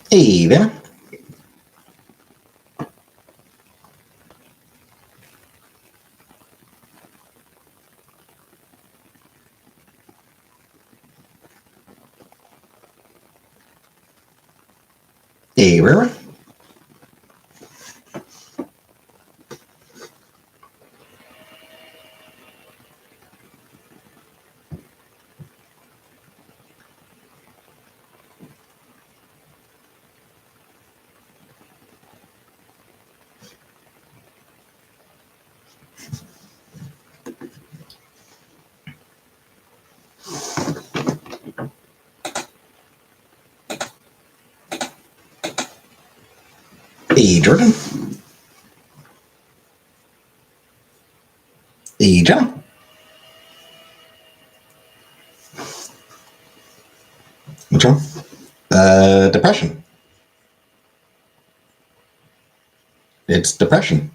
Hey there. Hey, Rara. Hey, Jordan. Hey, John. What's wrong? Depression. It's depression.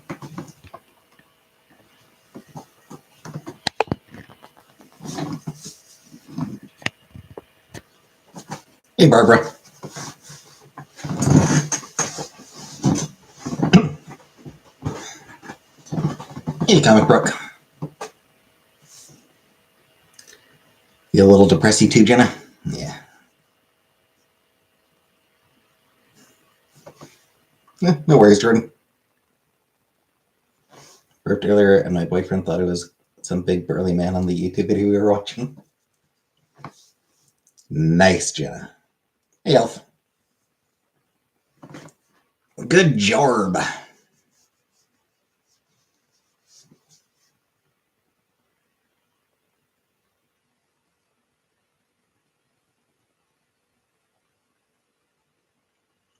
Hey, Barbara. Hey, Comic Book. You a little depressy too, Jenna? Yeah. No worries, Jordan. Burped earlier, and my boyfriend thought it was some big burly man on the YouTube video we were watching. Nice, Jenna. Hey, Elf. Good job.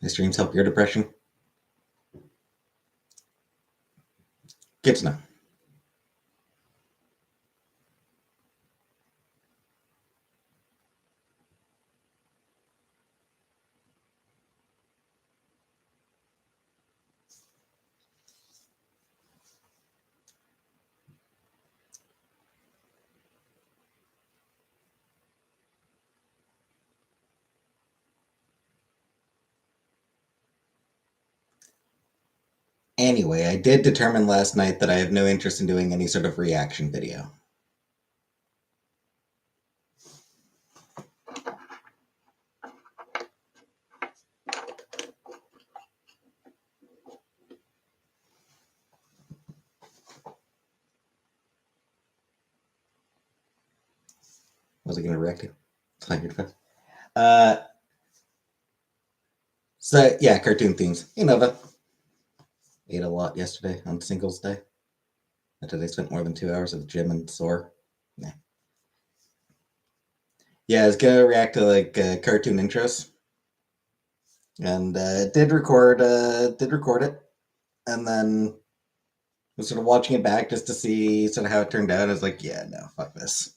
My streams help your depression? Good to know. Anyway, I did determine last night that I have no interest in doing any sort of reaction video. Was I going to react to? So, yeah, cartoon themes. Hey, Nova. Ate a lot yesterday on Singles Day. And today spent more than 2 hours at the gym and sore. Nah. Yeah, I was going to react to, like, cartoon intros. And did record it. And then was sort of watching it back just to see sort of how it turned out. I was like, yeah, no, fuck this.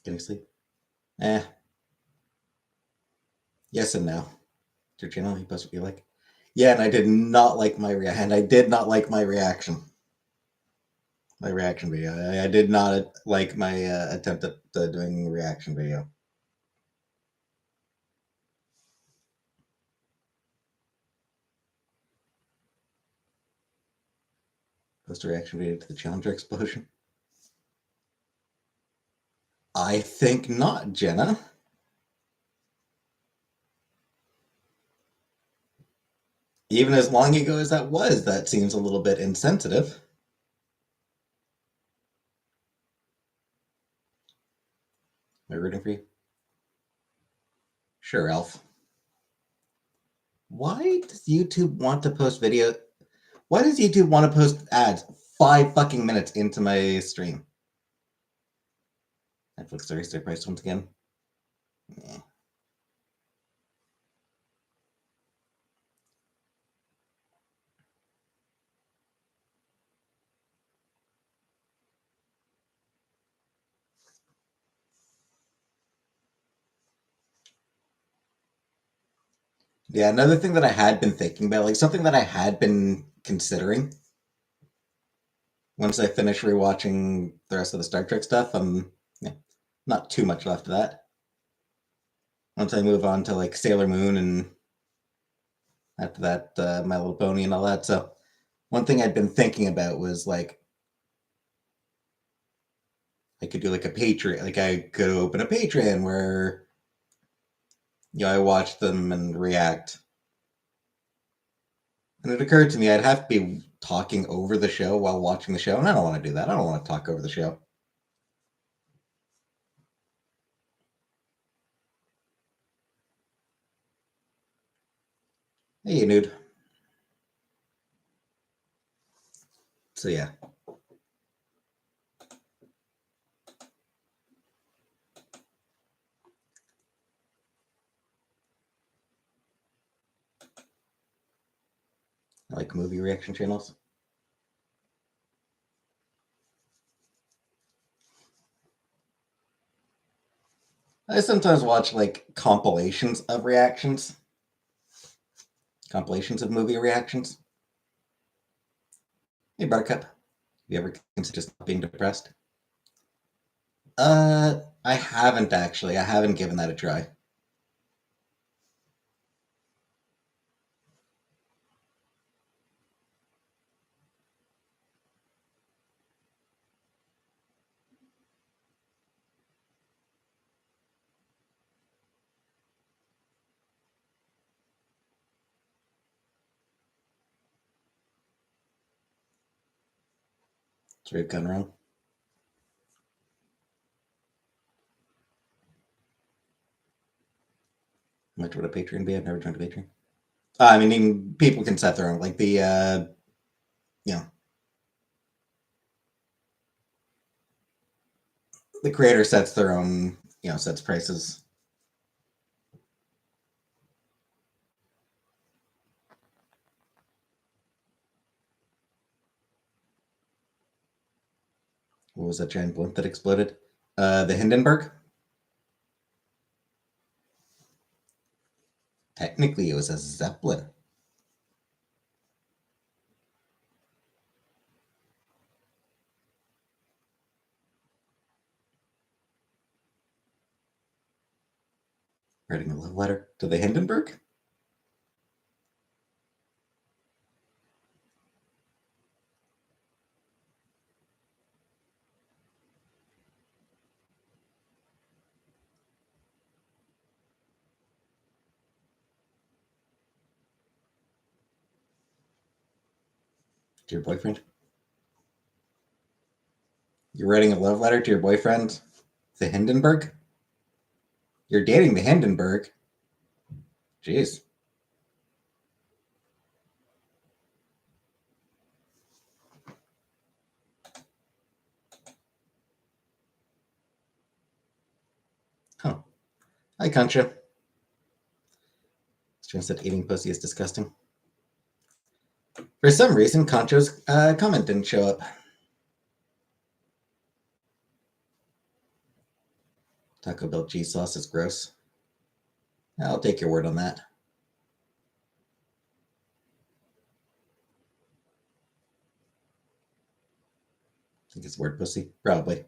Getting sleep? Yes and no. Your channel, you post what you like. Yeah, and I did not like my reaction. My reaction video. I did not like my attempt at doing a reaction video. Post a reaction video to the Challenger explosion. I think not, Jenna. Even as long ago as that was, that seems a little bit insensitive. Am I rooting for you? Sure, Elf. Why does YouTube want to post video? Why does YouTube want to post ads 5 fucking minutes into my stream? Netflix raised their price once again. Yeah. Yeah, another thing that I had been thinking about, like something that I had been considering once I finish rewatching the rest of the Star Trek stuff, yeah, not too much left of that. Once I move on to like Sailor Moon and after that, My Little Pony and all that. So one thing I'd been thinking about was like I could do like a Patreon, like I could open a Patreon where I watch them and react. And it occurred to me I'd have to be talking over the show while watching the show, and I don't want to do that. I don't want to talk over the show. Hey, nude. So yeah. I like movie reaction channels. I sometimes watch like compilations of reactions, compilations of movie reactions. Hey, Buttercup, you ever consider just being depressed? I haven't actually. I haven't given that a try. It's we've gone wrong. How much would a Patreon be? I've never joined a Patreon. I mean, people can set their own, like you know, the creator sets their own, sets prices. What was that giant blimp that exploded? The Hindenburg. Technically, it was a Zeppelin. Writing a love letter to the Hindenburg. To your boyfriend. You're writing a love letter to your boyfriend, the Hindenburg. You're dating the Hindenburg. Jeez. Huh. Hi, Concha. Strand said eating pussy is disgusting. For some reason, Concho's comment didn't show up. Taco Bell cheese sauce is gross. I'll take your word on that. I think it's word pussy. Probably.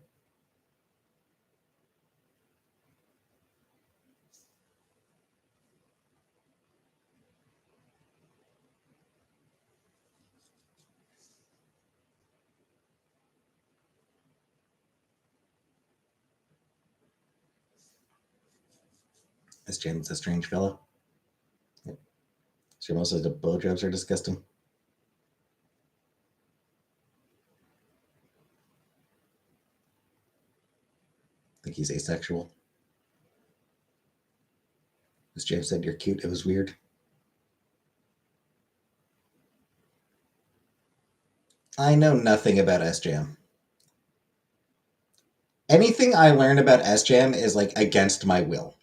This James a strange fellow. Yep. Sure, most of the blowjobs are disgusting. I think he's asexual. As James said, you're cute. It was weird. I know nothing about SJM. Anything I learn about SJM is like against my will.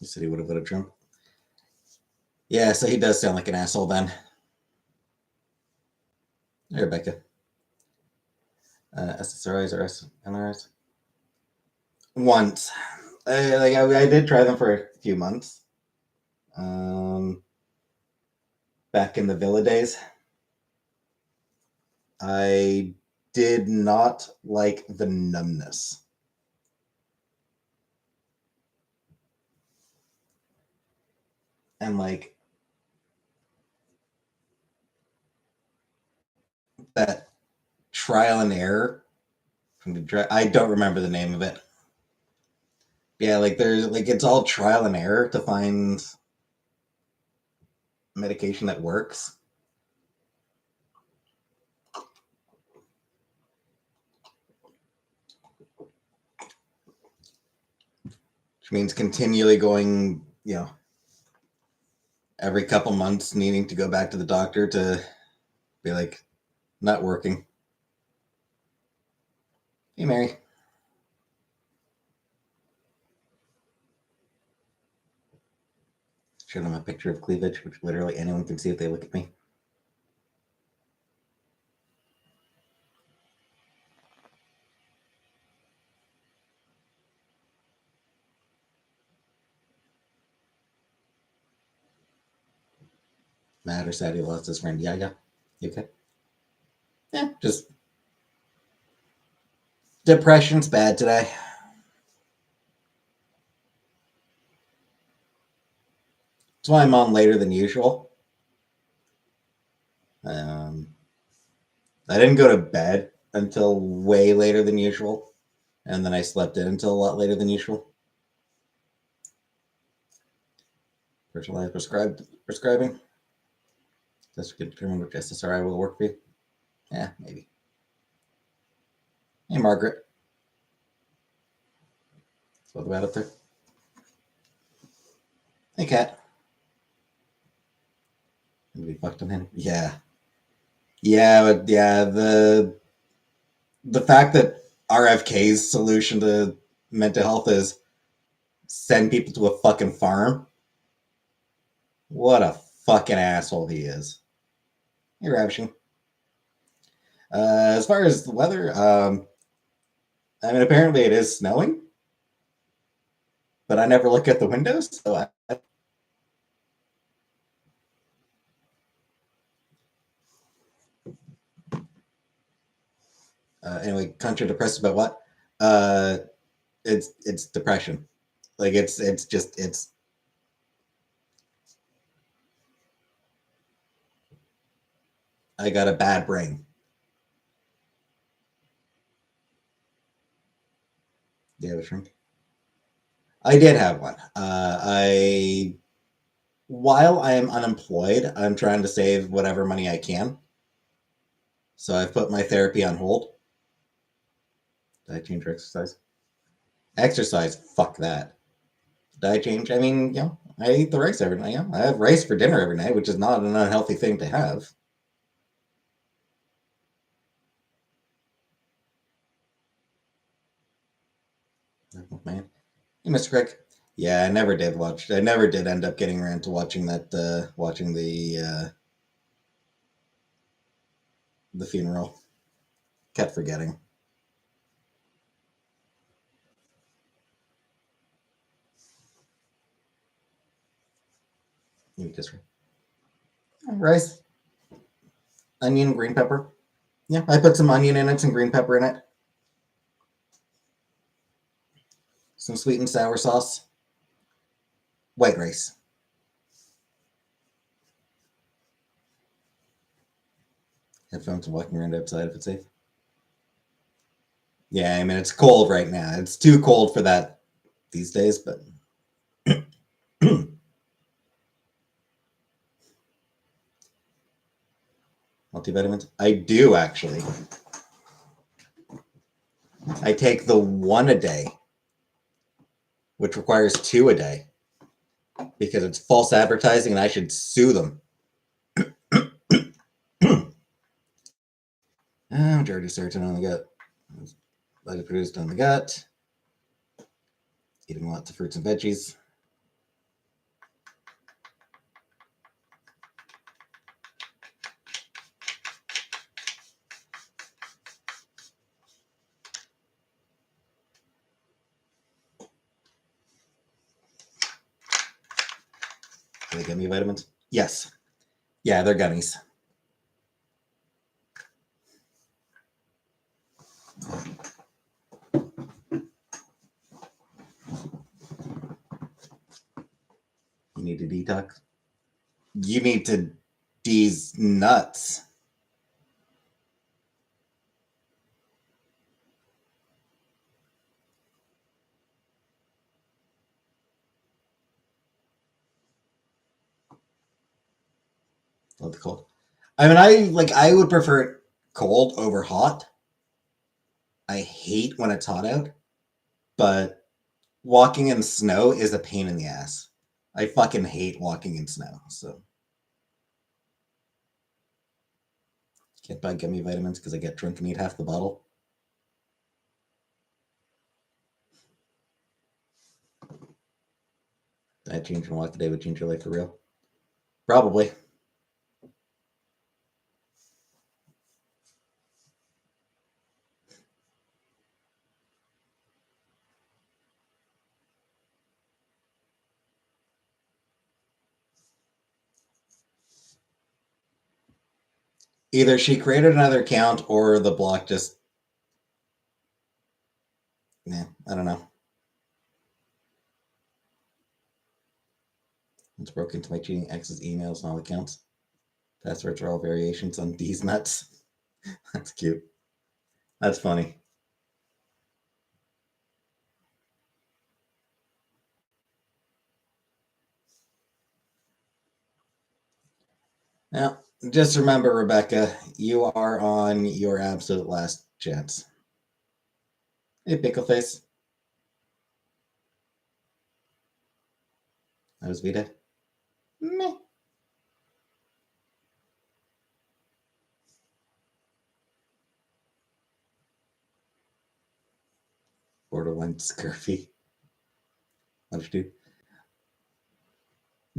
He said he would have voted Trump. Yeah, so he does sound like an asshole then. Hey, Rebecca. SSRIs or NRIs? Once. I did try them for a few months. Back in the Villa days. I did not like the numbness. And like that trial and error from the I don't remember the name of it. Yeah, like there's like it's all trial and error to find medication that works. Which means continually going, every couple months needing to go back to the doctor to be like, not working. Hey, Mary. Show them a picture of cleavage, which literally anyone can see if they look at me. Mad or sad he lost his friend. Yeah. You okay? Yeah, just depression's bad today. That's why I'm on later than usual. I didn't go to bed until way later than usual, and then I slept in until a lot later than usual. Personalized prescribing. This could determine which SSRI will work for you. Yeah, maybe. Hey, Margaret. What about up there? Hey, Kat. Maybe fucked on him. Yeah. But the fact that RFK's solution to mental health is send people to a fucking farm. What a fucking asshole he is. Hey, Ravishing. As far as the weather, I mean, apparently it is snowing, but I never look at the windows, so anyway, country depressed about what? It's depression. Like it's. I got a bad brain. Do you have a shrink? I did have one. While I am unemployed, I'm trying to save whatever money I can. So I've put my therapy on hold. Did I change your exercise? Exercise, fuck that. Did I change? I mean, I eat the rice every night. I have rice for dinner every night, which is not an unhealthy thing to have. Man. Hey, Mr. Craig. Yeah, I never did watch. I never did end up getting around to watching that. Watching the funeral. Kept forgetting. You just rice, onion, green pepper. Yeah, I put some onion in it, some green pepper in it, some sweet and sour sauce, white rice. Headphones and walking around outside if it's safe. Yeah, I mean it's cold right now. It's too cold for that these days, but multivitamins. I do actually. I take the one a day, which requires 2 a day, because it's false advertising and I should sue them. Majority serotonin on the gut. Light produced on the gut. Eating lots of fruits and veggies. Are they gummy vitamins? Yes. Yeah, they're gummies. You need to detox. You need to D's nuts. Love the cold. I mean, I would prefer it cold over hot. I hate when it's hot out, but walking in snow is a pain in the ass. I fucking hate walking in snow, so can't buy gummy vitamins because I get drunk and eat half the bottle. Diet change and walk a day would change your life for real. Probably. Either she created another account or the block just. Yeah, I don't know. It's broke into my cheating ex's emails and all accounts. Passwords are all variations on D's nuts. That's cute. That's funny. Now, just remember, Rebecca, you are on your absolute last chance. Hey, Pickleface. That was Vita. Meh. Borderline scurvy. Understood.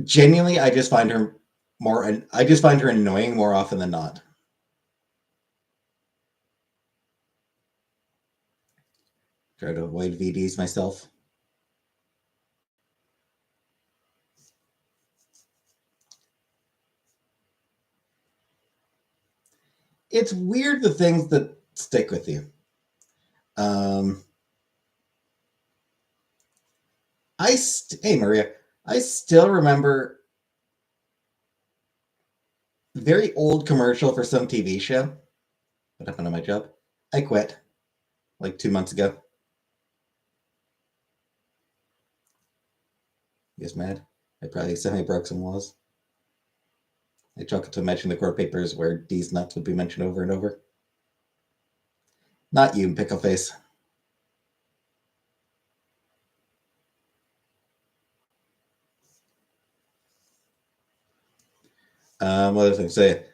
Genuinely, I just find her annoying more often than not. Try to avoid VDs myself. It's weird the things that stick with you. Hey Maria, I still remember very old commercial for some TV show. What happened to my job? I quit like 2 months ago. You guys mad? I probably semi-broke some laws. I chuckled to mention the court papers where D's nuts would be mentioned over and over. Not you, Pickleface. What was I say?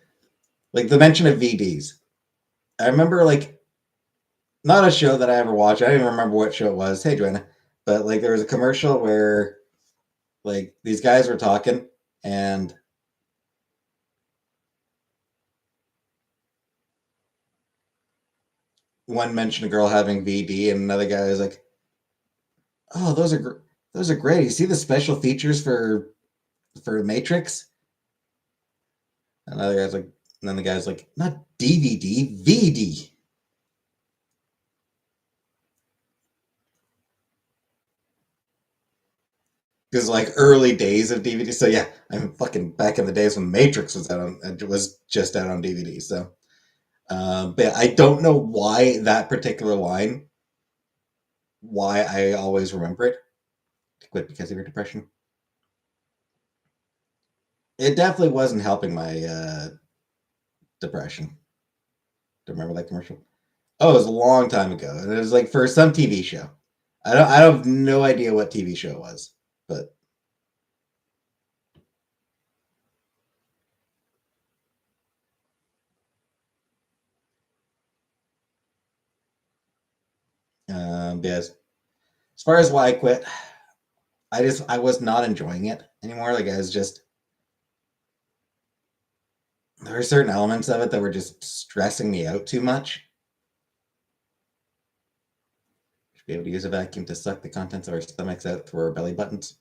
Like the mention of VDs. I remember like not a show that I ever watched. I don't even remember what show it was. Hey Joanna. But like there was a commercial where like these guys were talking and one mentioned a girl having VD and another guy was like, "Oh, those are great. You see the special features for Matrix?" Another guy's like, and then the guy's like, "Not DVD, VD." Because like early days of DVD. So yeah, I'm fucking back in the days when Matrix was out on it was just out on DVD. So, but I don't know why that particular line. Why I always remember it. to quit because of your depression? It definitely wasn't helping my depression. Do you remember that commercial? Oh, it was a long time ago, and it was like for some TV show. I have no idea what TV show it was, but yes. As far as why I quit, I was not enjoying it anymore. Like I was just there were certain elements of it that were just stressing me out too much. Should be able to use a vacuum to suck the contents of our stomachs out through our belly buttons.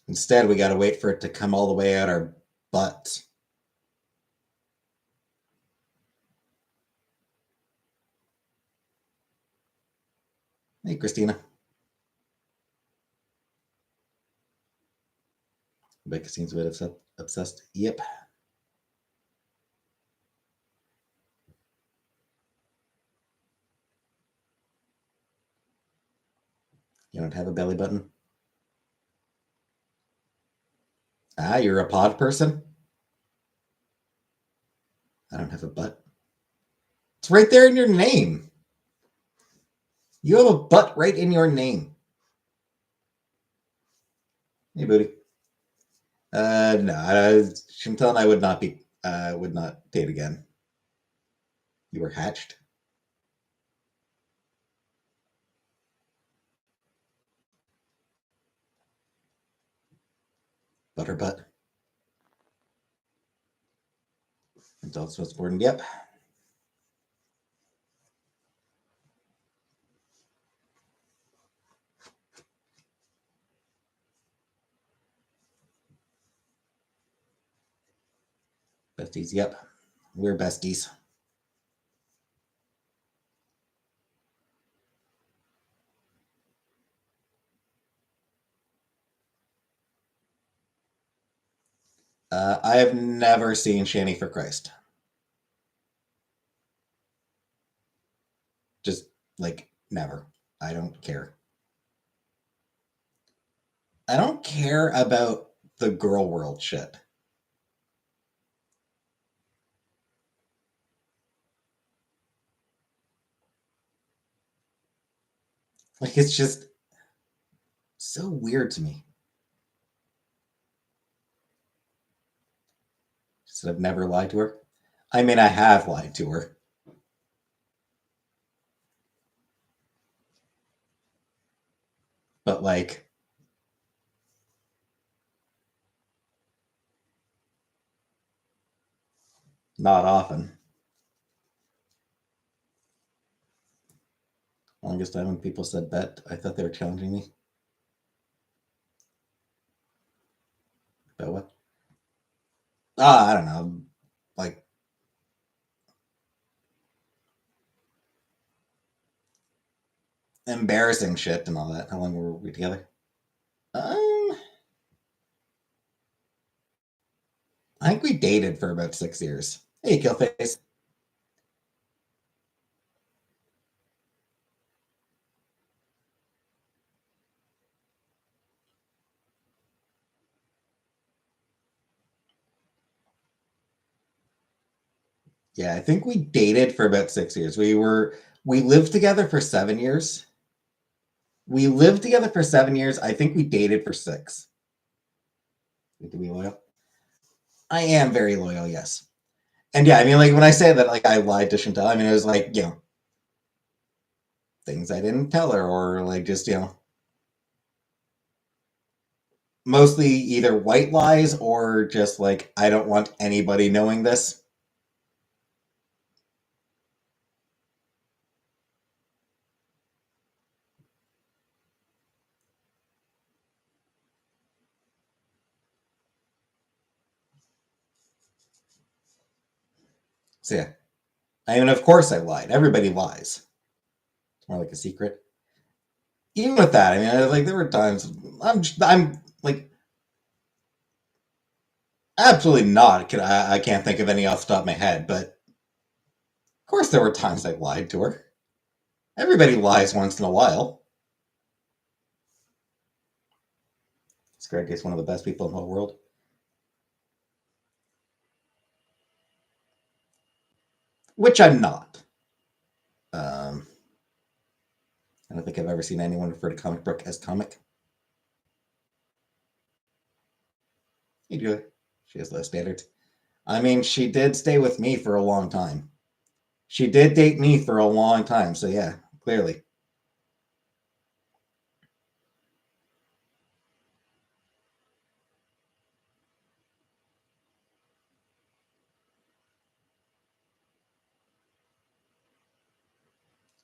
Instead, we got to wait for it to come all the way out our butts. Hey, Christina. Becca seems a bit obsessed. Yep. You don't have a belly button? Ah, you're a pod person? I don't have a butt. It's right there in your name. You have a butt right in your name. Hey, booty. No, Chantal and I would not date again. You were hatched. Butterbutt. Adults was born. Yep. Besties. Yep. We're besties. I have never seen Shanny for Christ. Just like never. I don't care. I don't care about the girl world shit. Like it's just so weird to me. Just I've never lied to her. I mean, I have lied to her, but like not often. Longest time when people said bet, I thought they were challenging me. About what? I don't know. Like embarrassing shit and all that. How long were we together? Um, I think we dated for about 6 years. Hey, Killface. Yeah, I think we dated for about 6 years. We lived together for 7 years. We lived together for 7 years. I think we dated for six. To be loyal. I am very loyal, yes. And yeah, I mean, like when I say that, like I lied to Chantal, I mean it was like things I didn't tell her, or like just mostly either white lies or just like I don't want anybody knowing this. So yeah, I mean, of course I lied. Everybody lies. It's more like a secret. Even with that, I mean, like there were times I'm like Absolutely not. I can't think of any off the top of my head, but of course there were times I lied to her. Everybody lies once in a while. Greg is one of the best people in the whole world. Which I'm not. I don't think I've ever seen anyone refer to comic book as comic. You do it. She has low standards. I mean, she did stay with me for a long time. She did date me for a long time, so yeah, clearly.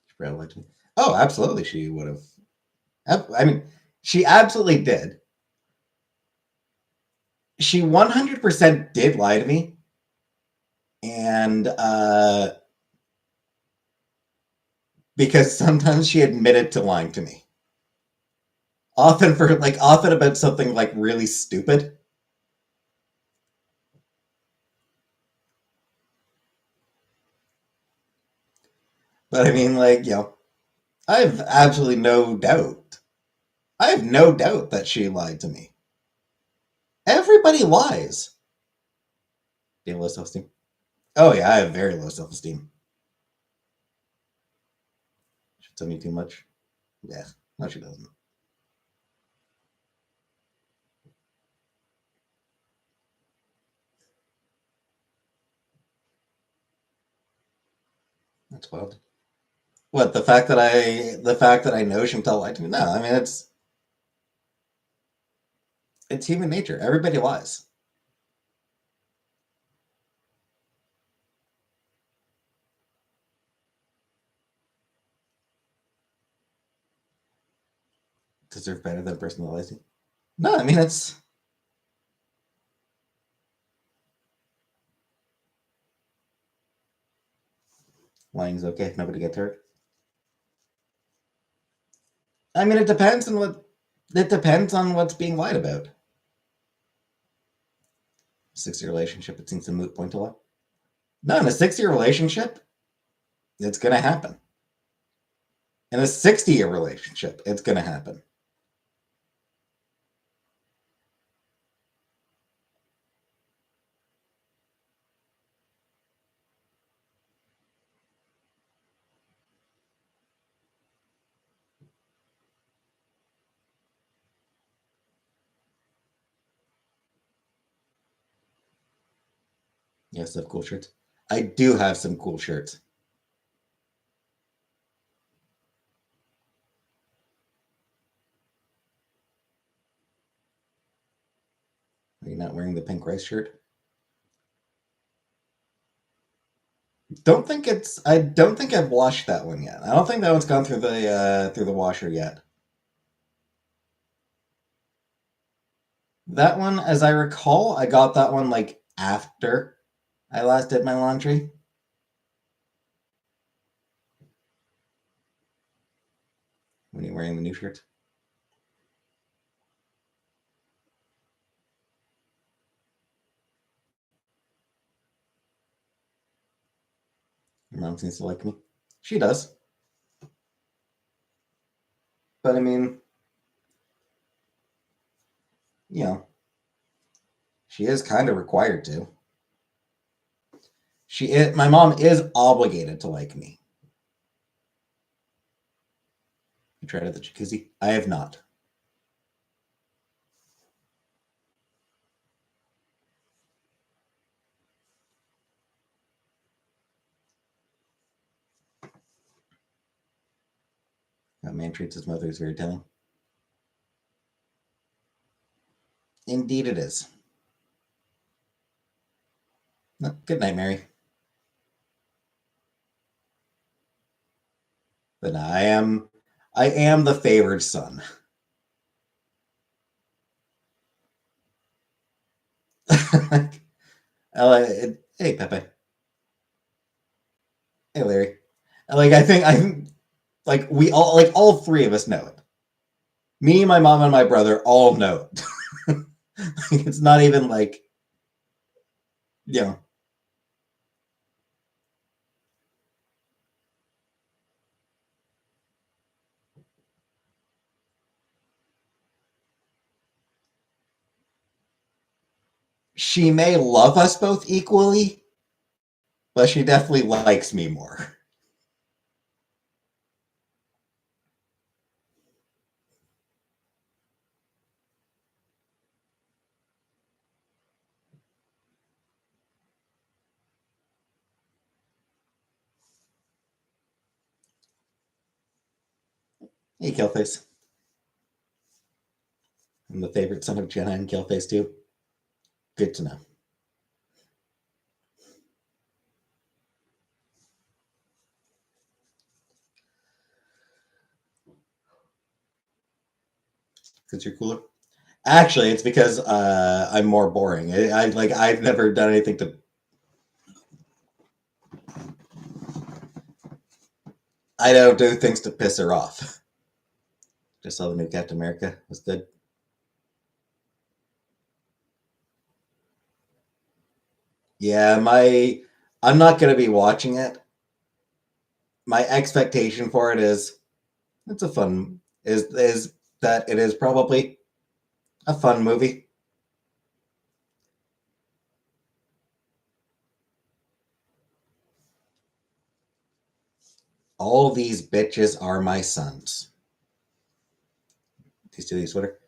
She probably liked me. Oh, absolutely, she would have. I mean, she absolutely did. She 100% did lie to me, and because sometimes she admitted to lying to me. Often about something like really stupid. But I mean, I have absolutely no doubt. I have no doubt that she lied to me. Everybody lies. Do you have low self esteem? Oh yeah, I have very low self esteem. She tell me too much. Yeah, no, she doesn't. That's wild. What the fact that I know she can tell lie to me? No, I mean it's human nature. Everybody lies. Deserve better than a person that lies to you. No, I mean it's lying's okay. Nobody gets hurt. I mean it depends on what's being lied about. 6-year relationship, it seems a moot point a lot. No, in a 6-year relationship, it's gonna happen. In a 60-year relationship, it's gonna happen. Yes, I have cool shirts. I do have some cool shirts. Are you not wearing the pink rice shirt? I don't think I've washed that one yet. I don't think that one's gone through the washer yet. That one, as I recall, I got that one like after I last did my laundry. When you're wearing the new shirt. Your mom seems to like me. She does. But I mean, you know, she is kind of required to. My mom is obligated to like me. You tried at the jacuzzi? I have not. That man treats his mother as very telling. Indeed, it is. No, good night, Mary. But no, I am the favored son. Hey, Pepe. Hey, Larry. I think we all three of us know it. Me, my mom, and my brother all know it. It's not even like Yeah. She may love us both equally, but she definitely likes me more. Hey, Killface. I'm the favorite son of Jenna and Killface too. Good to know. Because you're cooler. Actually, it's because I'm more boring. I've never done anything to. I don't do things to piss her off. Just saw the new Captain America. It was good. Yeah, my I'm not gonna be watching it. My expectation for it is it's a fun is that it is probably a fun movie. All these bitches are my sons. These two, these Twitter.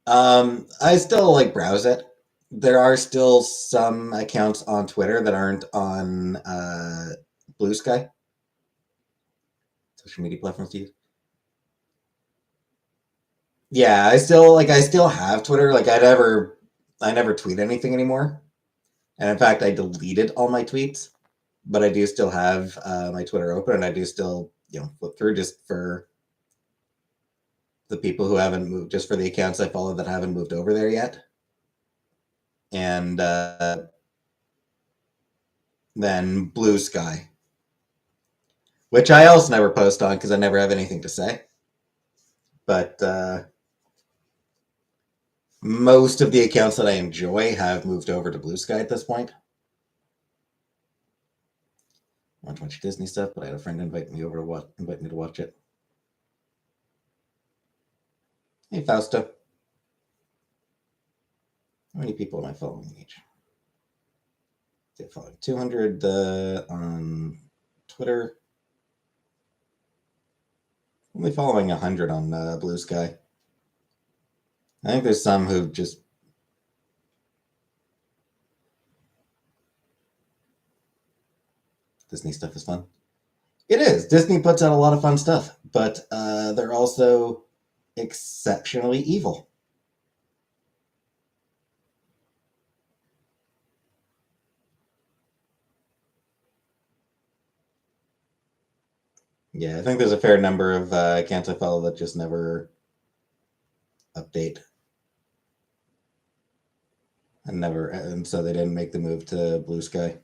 I still like browse it. There are still some accounts on Twitter that aren't on Blue Sky social media platforms to use. Yeah, I still have Twitter. I never tweet anything anymore. And in fact, I deleted all my tweets, but I do still have my Twitter open, and I do still flip through just for the people who haven't moved, just for the accounts I follow that haven't moved over there yet. And then Blue Sky, which I also never post on because I never have anything to say. But most of the accounts that I enjoy have moved over to Blue Sky at this point. I want to watch Disney stuff, but I had a friend invite me to watch it. Hey, Fausto. How many people am I following each? They're following 200 on Twitter. Only following 100 on Blue Sky. I think there's some who just Disney stuff is fun. It is. Disney puts out a lot of fun stuff, but they're also exceptionally evil. Yeah, I think there's a fair number of accounts I follow that just never update and so they didn't make the move to Blue Sky.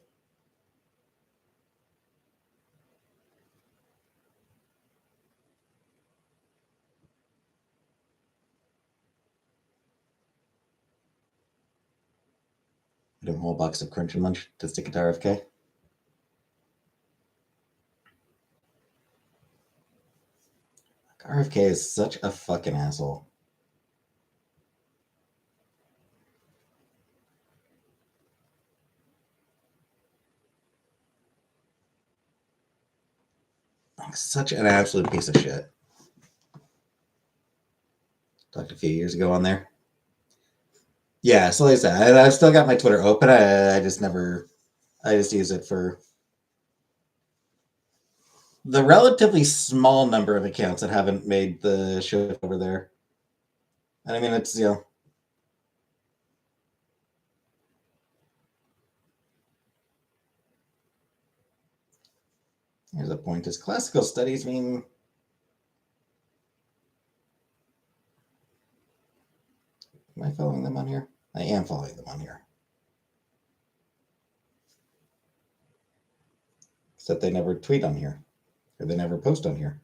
I do a whole box of Crunch and Munch to stick it to RFK. RFK is such a fucking asshole. Such an absolute piece of shit. Talked a few years ago on there. Yeah, so like I said, I've still got my Twitter open. I just never, I just use it for the relatively small number of accounts that haven't made the shift over there. And I mean, it's, here's a point. Does classical studies mean am I following them on here? I am following them on here. Except they never tweet on here. Or they never post on here.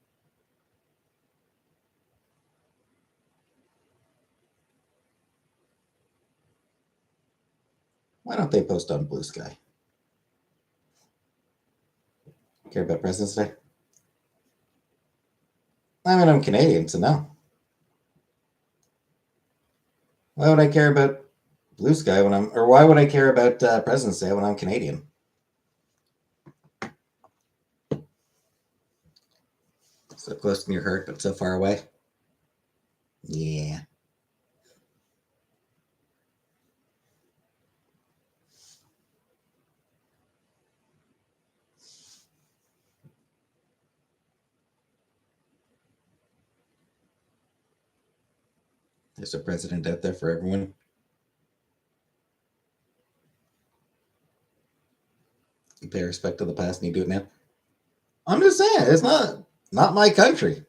Why don't they post on Blue Sky? Care about President's Day? I mean, I'm Canadian, so no. Why would I care about Blue Sky or why would I care about President's Day when I'm Canadian? So close to your heart, but so far away. Yeah. There's a president out there for everyone. You pay respect to the past and you do it now. I'm just saying, it's not my country.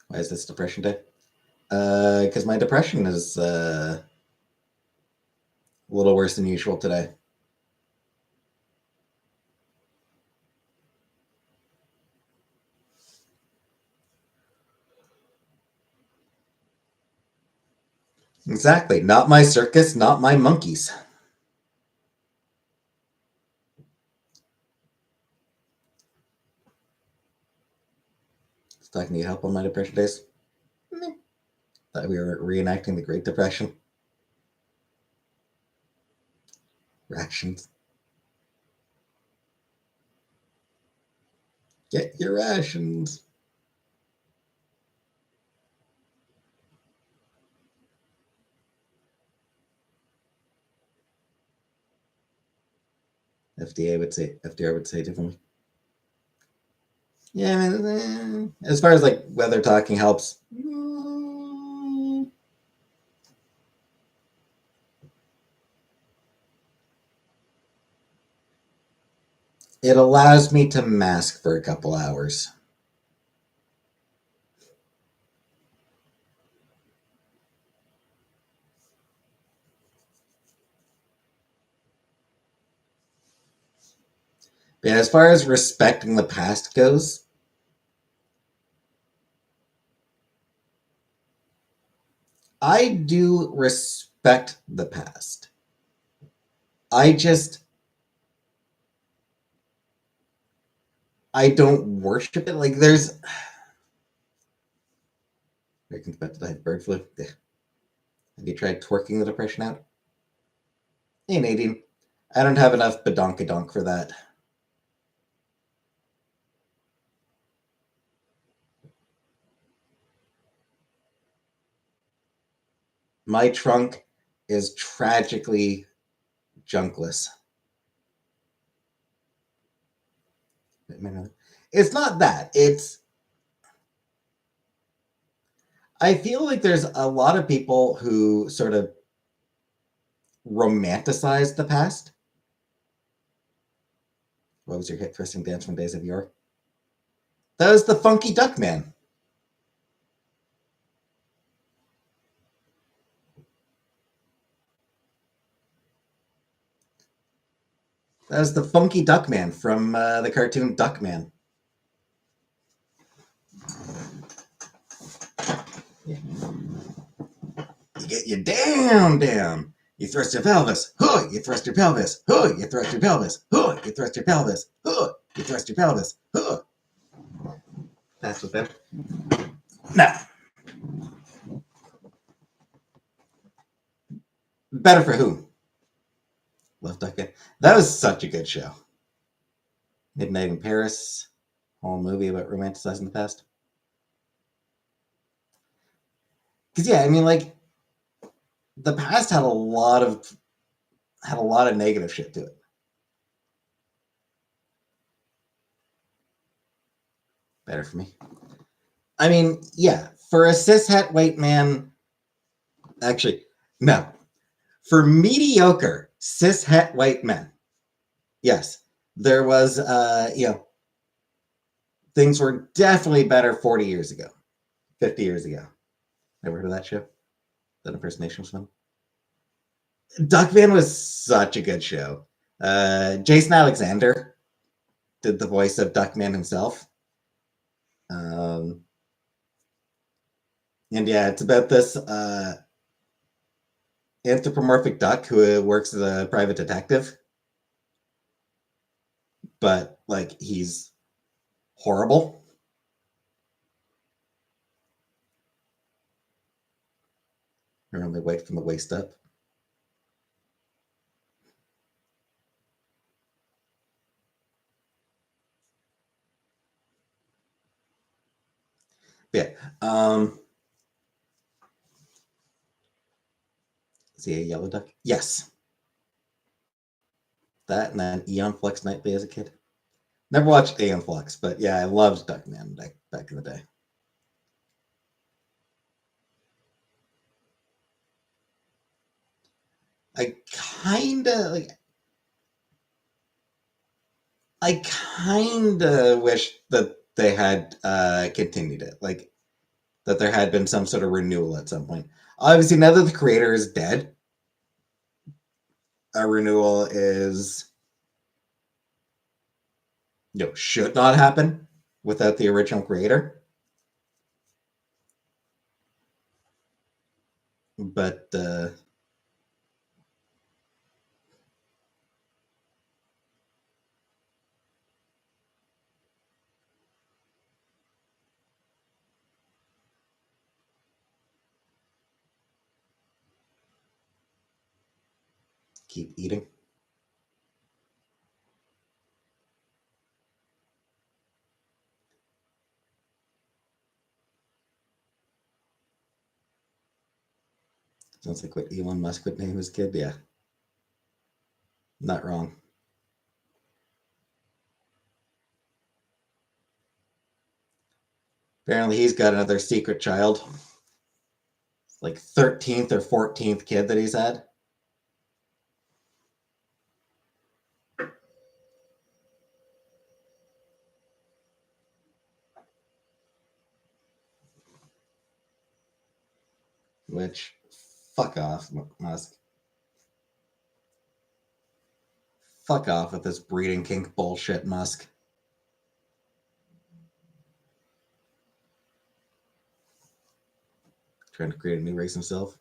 Why is this Depression Day? Because my depression is a little worse than usual today. Exactly. Not my circus, not my monkeys. It's talking to you help on my depression days. Thought we were reenacting the Great Depression. Rations. Get your rations. FDR would say differently. Yeah, I mean, as far as like weather talking helps. It allows me to mask for a couple hours. But as far as respecting the past goes, I do respect the past. I don't worship it. Like there's I think about the bird flu. Yeah. Have you tried twerking the depression out? Hey Nadine, I don't have enough badonkadonk for that. My trunk is tragically junkless. It's not that. I feel like there's a lot of people who sort of romanticize the past. What was your hit thrusting dance from days of yore? That was the Funky Duck Man. That was the Funky Duck Man from the cartoon Duckman. Yeah. You get you down. You thrust your pelvis. Huh, you thrust your pelvis. Huh, you thrust your pelvis. Huh, you thrust your pelvis. Huh, you thrust your pelvis. Huh. That's what that. Now, better for who? Love Duckman. That was such a good show. Midnight in Paris, whole movie about romanticizing the past. Because yeah, I mean, like the past had a lot of negative shit to it. Better for me. I mean, yeah, for a cishet white man, actually, no. For mediocre cishet white men, yes, there was, things were definitely better 40 years ago, 50 years ago. Ever heard of that show? That impersonation was fun. Duckman was such a good show. Jason Alexander did the voice of Duckman himself. And yeah, it's about this anthropomorphic duck who works as a private detective, but like he's horrible. Normally white from the waist up. Yeah. Is he a yellow duck? Yes. That and then Eon Flux Nightly as a kid. Never watched Aeon Flux, but yeah, I loved Duckman back in the day. I kinda like I kinda wish that they had continued it. Like that there had been some sort of renewal at some point. Obviously, now that the creator is dead, a renewal is should not happen without the original creator. But keep eating. Sounds like what Elon Musk would name his kid. Yeah, not wrong. Apparently, he's got another secret child, like 13th or 14th kid that he's had. Which, fuck off, Musk. Fuck off with this breeding kink bullshit, Musk. Trying to create a new race himself.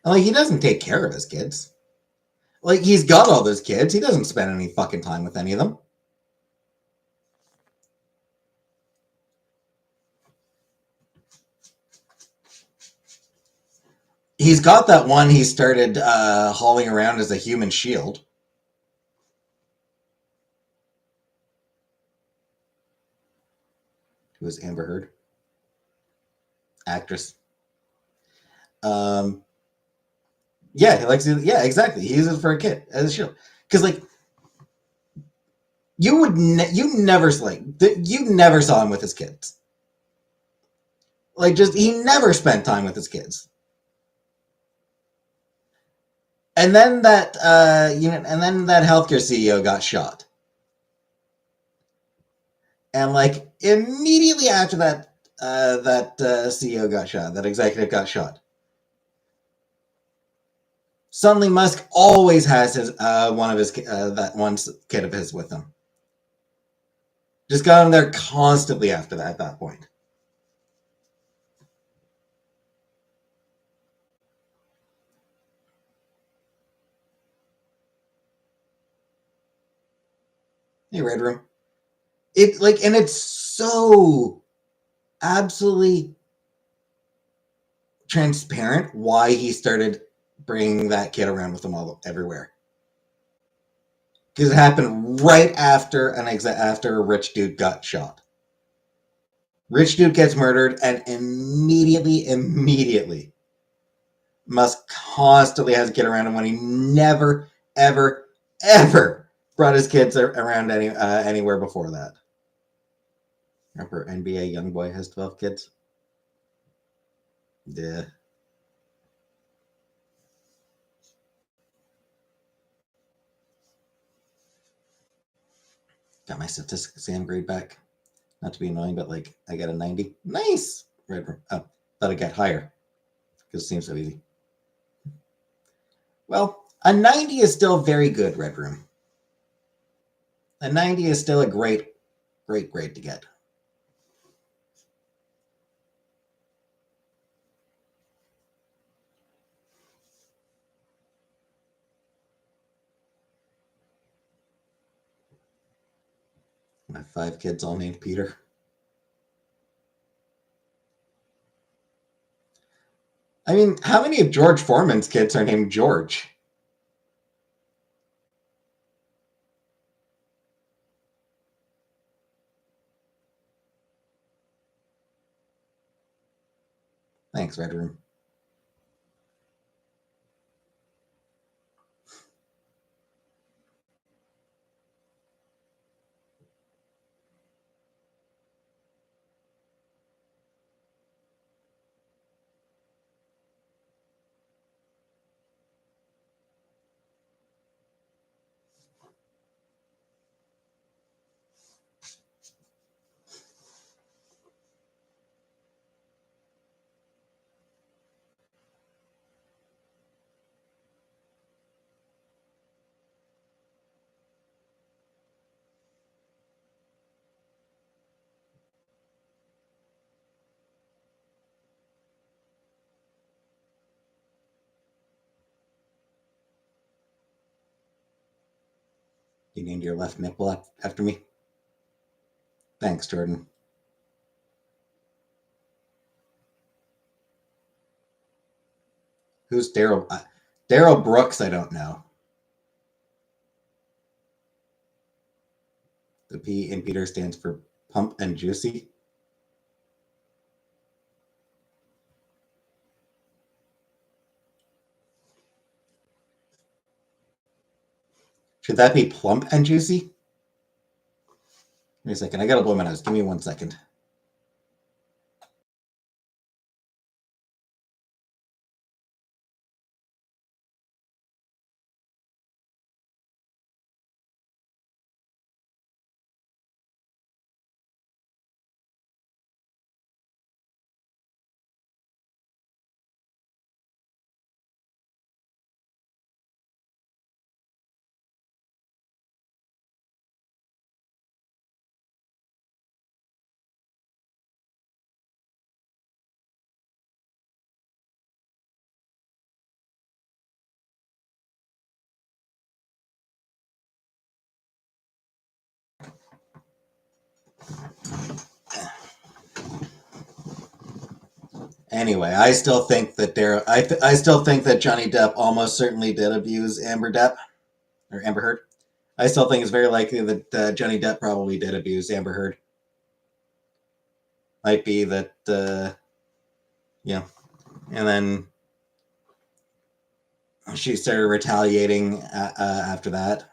And, like, he doesn't take care of his kids. Like, he's got all those kids. He doesn't spend any fucking time with any of them. He's got that one he started hauling around as a human shield. Who was Amber Heard? Actress. Um, yeah, he likes. Yeah, exactly. He uses it for a kid as a shield. Because like you never you never saw him with his kids. Like just he never spent time with his kids. And then that and then that healthcare CEO got shot. And like immediately after that, that CEO got shot, that executive got shot. Suddenly, Musk always has his one of his that one kid of his with him. Just got him there constantly after that. At that point, hey, Red Room. It like and it's so absolutely transparent why he started bringing that kid around with him all everywhere. Because it happened right after after a rich dude got shot. Rich dude gets murdered, and immediately, Musk constantly has a kid around him when he never, ever, ever brought his kids around anywhere before that. Remember, NBA YoungBoy has 12 kids. Yeah. Got my statistics exam grade back. Not to be annoying, but like I got a 90. Nice! Red room. Oh, thought I'd get higher because it seems so easy. Well, a 90 is still very good, Red Room. A 90 is still a great grade to get. My 5 kids all named Peter. I mean, how many of George Foreman's kids are named George? Thanks, Red Room. You named your left nipple after me? Thanks, Jordan. Who's Daryl? Daryl Brooks, I don't know. The P in Peter stands for Pump and Juicy. Should that be Plump and Juicy? Give me a second. I gotta blow my nose. Give me 1 second. Anyway, I still think that I still think that Johnny Depp almost certainly did abuse Amber Depp or Amber Heard. I still think it's very likely that Johnny Depp probably did abuse Amber Heard. Might be that, yeah, and then she started retaliating after that.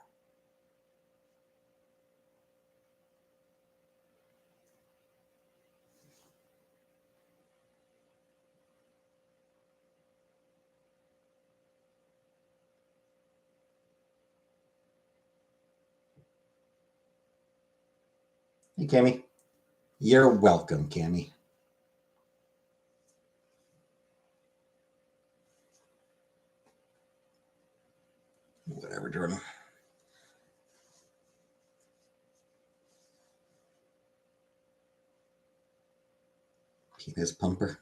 Hey, Cammy. You're welcome, Cammy. Whatever, Jordan. Penis pumper.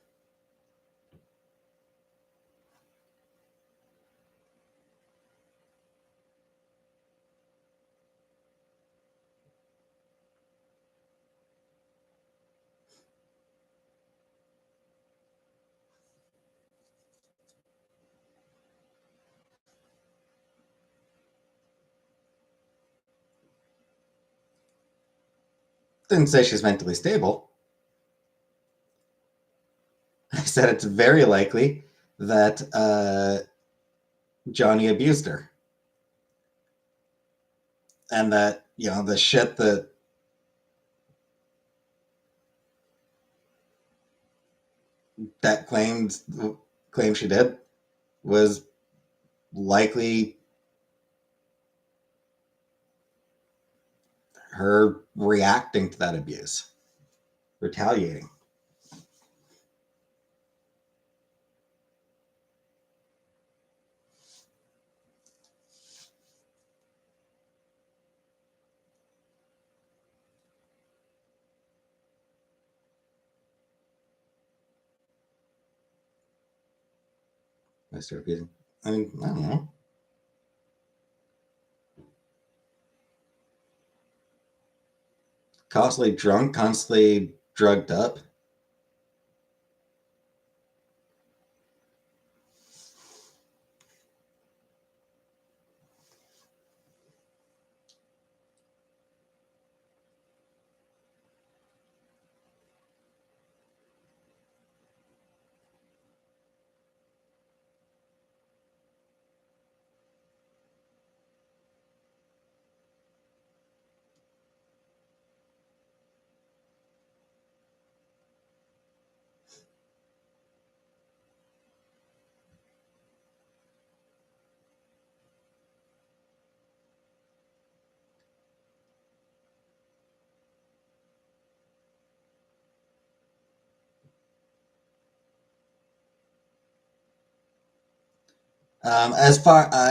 Didn't say she's mentally stable. I said it's very likely that Johnny abused her. And that, the shit that claimed she did was likely her reacting to that abuse. retaliating. I start repeating. I mean, I don't know. Constantly drunk, constantly drugged up.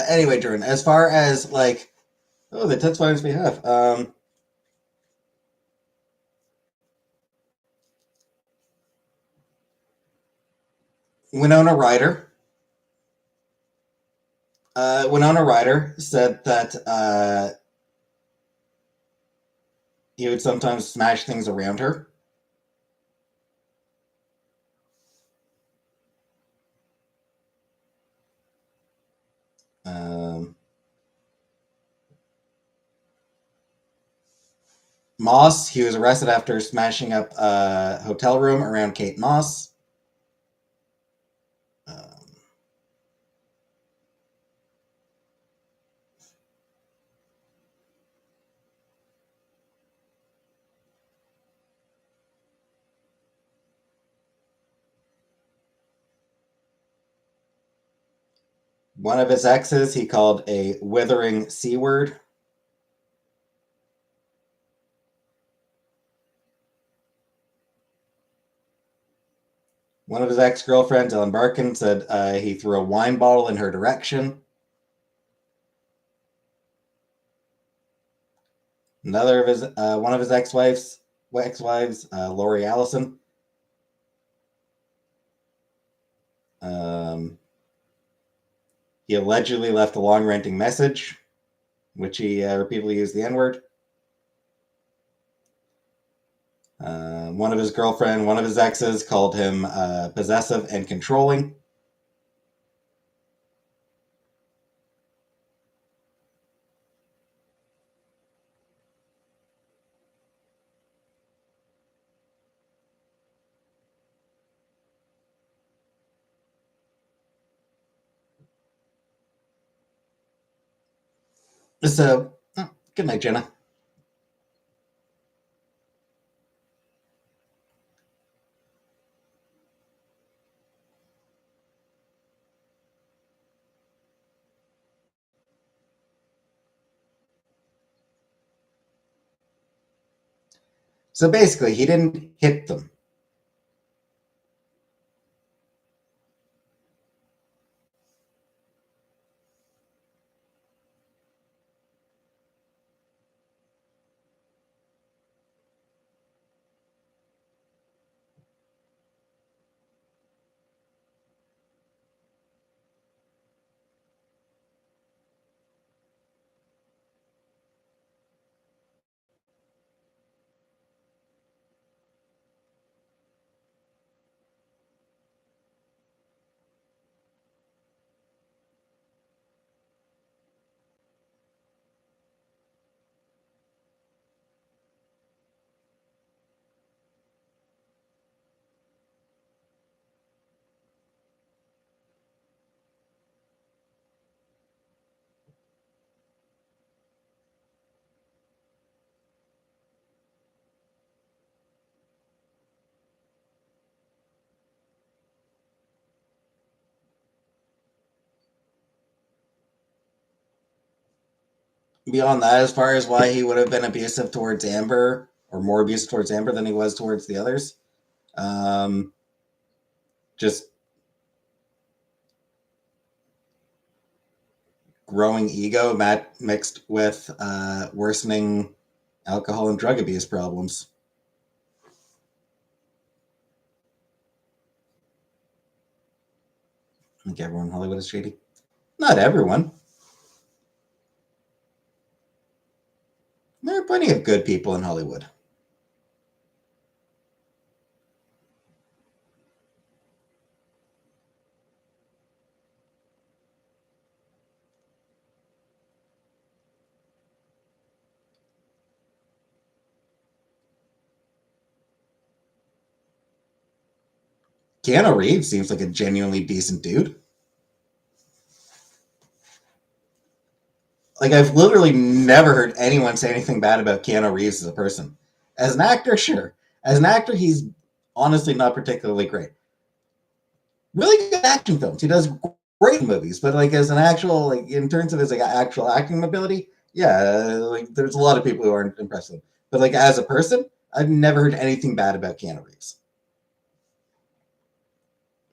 Anyway, Jordan, as far as like, oh, the text finds we have. Winona Ryder. Winona Ryder said that he would sometimes smash things around her. Um, Moss, he was arrested after smashing up a hotel room around Kate Moss. Um, one of his exes he called a withering C word. One of his ex girlfriends, Ellen Barkin, said he threw a wine bottle in her direction. Another of his, one of his ex-wives, Lori Allison. He allegedly left a long ranting message, which he repeatedly used the N-word. One of his exes called him possessive and controlling. So, good night, Jenna. So basically, he didn't hit them. Beyond that, as far as why he would have been abusive towards Amber, or more abusive towards Amber than he was towards the others. Just growing ego mixed with worsening alcohol and drug abuse problems. I think everyone in Hollywood is shady. Not everyone. There are plenty of good people in Hollywood. Keanu Reeves seems like a genuinely decent dude. Like, I've literally never heard anyone say anything bad about Keanu Reeves as a person. As an actor, sure. As an actor, he's honestly not particularly great. Really good action films. He does great movies, but like as an actual, like in terms of his like actual acting ability, yeah, like there's a lot of people who aren't impressed with him. But like as a person, I've never heard anything bad about Keanu Reeves.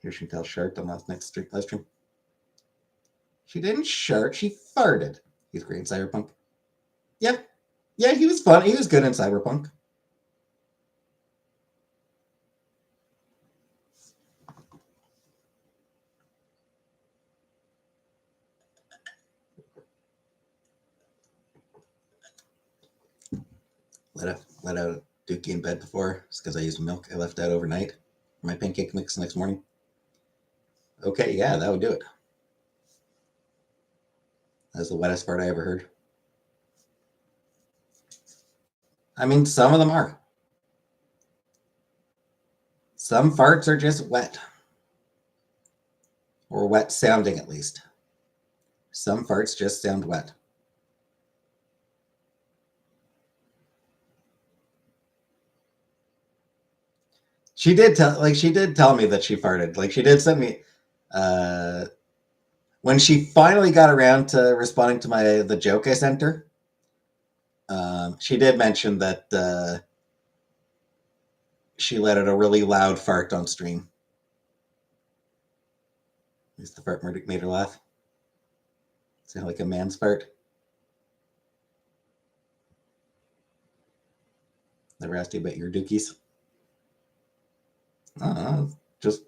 Here she tells Shark on last stream. She didn't shark, she farted. He's great in Cyberpunk. Yeah. Yeah, he was fun. He was good in Cyberpunk. Let out Dookie in bed before, just because I used milk I left out overnight for my pancake mix the next morning. Okay, yeah, that would do it. That's the wettest fart I ever heard. I mean, some of them are. Some farts are just wet. Or wet sounding, at least. Some farts just sound wet. She did tell me that she farted. Like, she did send me, when she finally got around to responding to the joke I sent her, she did mention that she let out a really loud fart on stream. At least the fart made her laugh. Sound like a man's fart. Never asked you about your dookies. I don't know. Just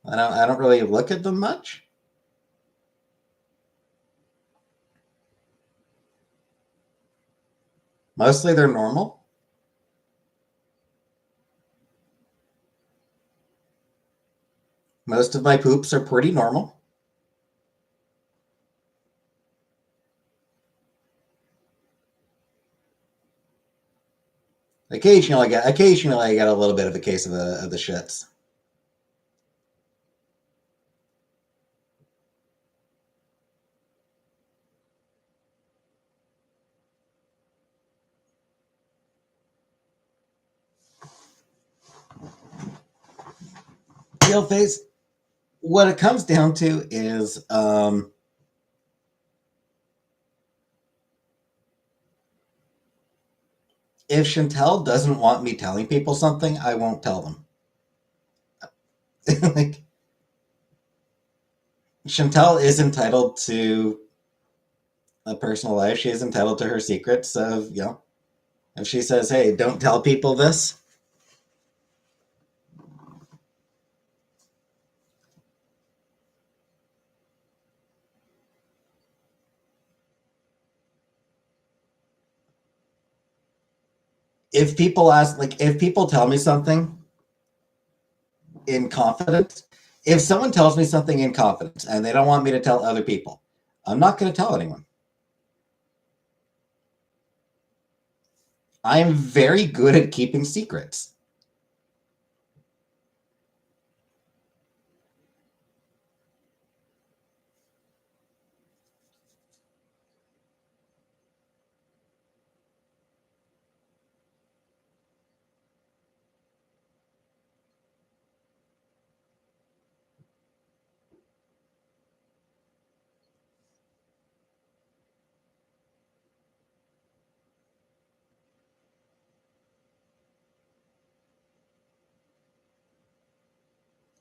I don't really look at them much. Mostly they're normal. Most of my poops are pretty normal. Occasionally I get a little bit of a case of the shits. Deal face. What it comes down to is if Chantel doesn't want me telling people something, I won't tell them. Like, Chantel is entitled to a personal life. She is entitled to her secrets. So, if she says, hey, don't tell people this. If people tell me something in confidence, if someone tells me something in confidence and they don't want me to tell other people, I'm not going to tell anyone. I am very good at keeping secrets.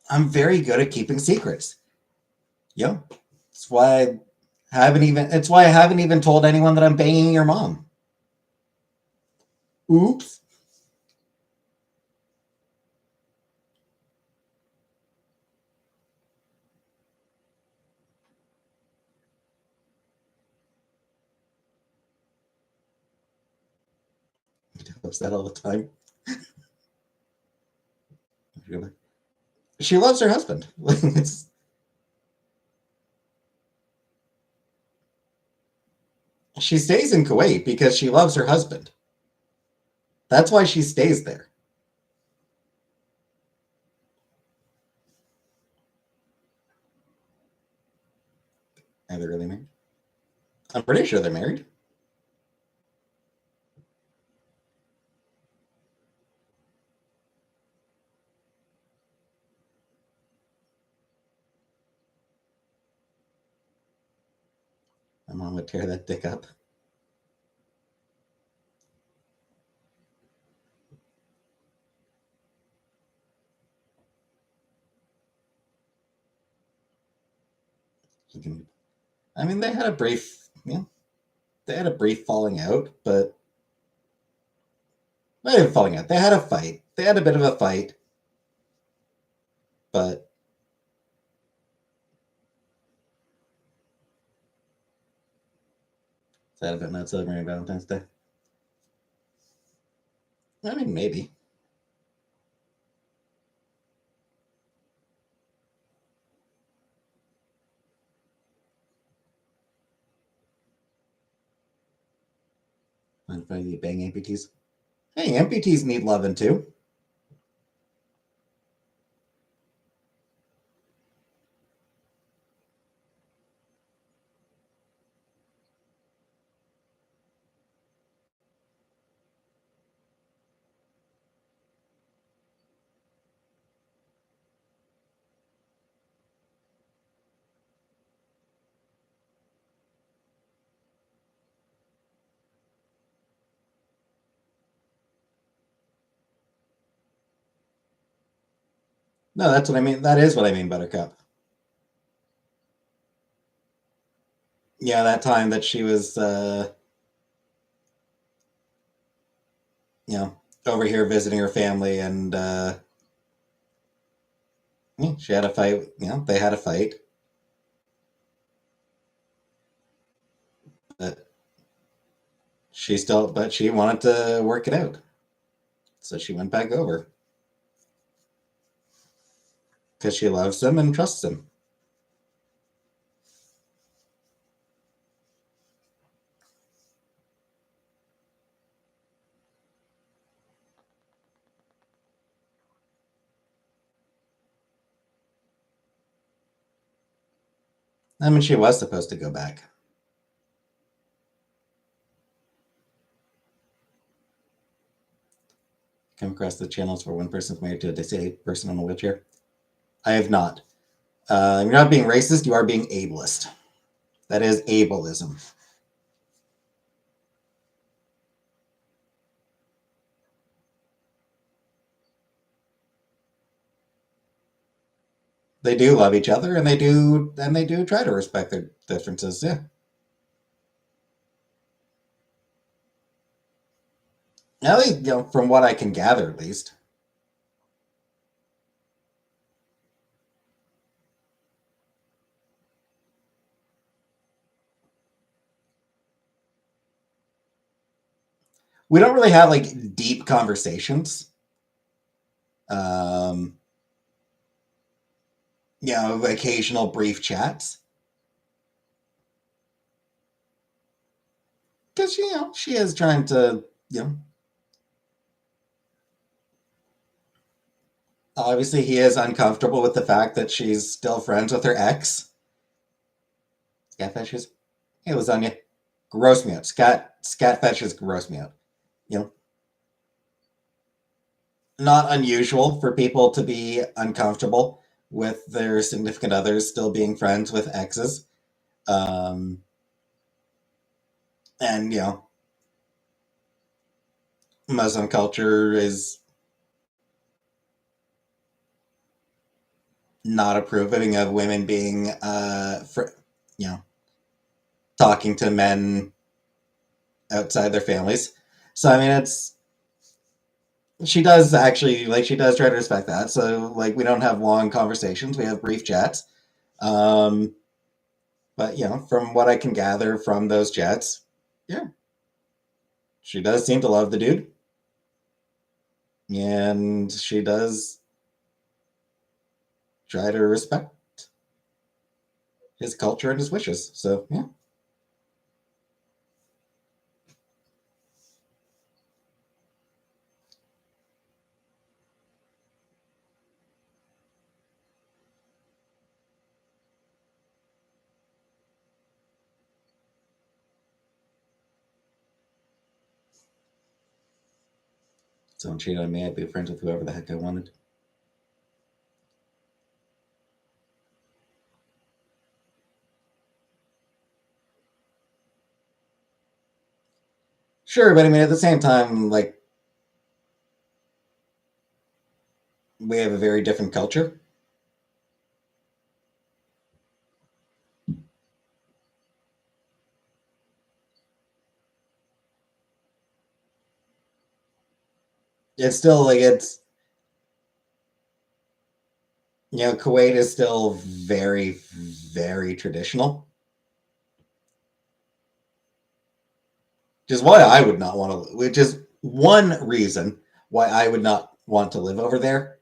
I'm very good at keeping secrets. Yeah, that's why I haven't even. It's why I haven't even told anyone that I'm banging your mom. Oops. He does that all the time. She loves her husband. She stays in Kuwait because she loves her husband. That's why she stays there. Are they really married? I'm pretty sure they're married. My mom would tear that dick up. I mean, they had a brief, they had a brief falling out, but not even falling out. They had a fight. They had a bit of a fight, but sad about not celebrating Valentine's Day. I mean, maybe. Mind if I bang amputees? Hey, amputees need loving too. No, that's what I mean. That is what I mean, Buttercup. Yeah, that time that she was, you know, over here visiting her family, and she had a fight. They had a fight, but but she wanted to work it out, so she went back over because she loves him and trusts him. I mean, she was supposed to go back. Come across the channels where one person's married to a disabled person in a wheelchair. I have not. You're not being racist. You are being ableist. That is ableism. They do love each other, and they do try to respect their differences. Yeah. At least, from what I can gather, at least. We don't really have like deep conversations. Um, occasional brief chats. Because she is trying to, obviously he is uncomfortable with the fact that she's still friends with her ex. Scatfetches. Hey, lasagna. Gross me out. Scatfetches gross me out. You know, Not unusual for people to be uncomfortable with their significant others still being friends with exes. Um, and, Muslim culture is not approving of women being, you know, talking to men outside their families. So I mean, it's she does actually like she does try to respect that. So like we don't have long conversations; we have brief chats. Um, but you know, from what I can gather from those chats, yeah, she does seem to love the dude, and she does try to respect his culture and his wishes. So yeah. Someone cheated on me, I'd be friends with whoever the heck I wanted. Sure, but I mean, at the same time, like we have a very different culture. It's still like it's you know, Kuwait is still very, very traditional. Which is why I would not want to. Which is one reason why I would not want to live over there.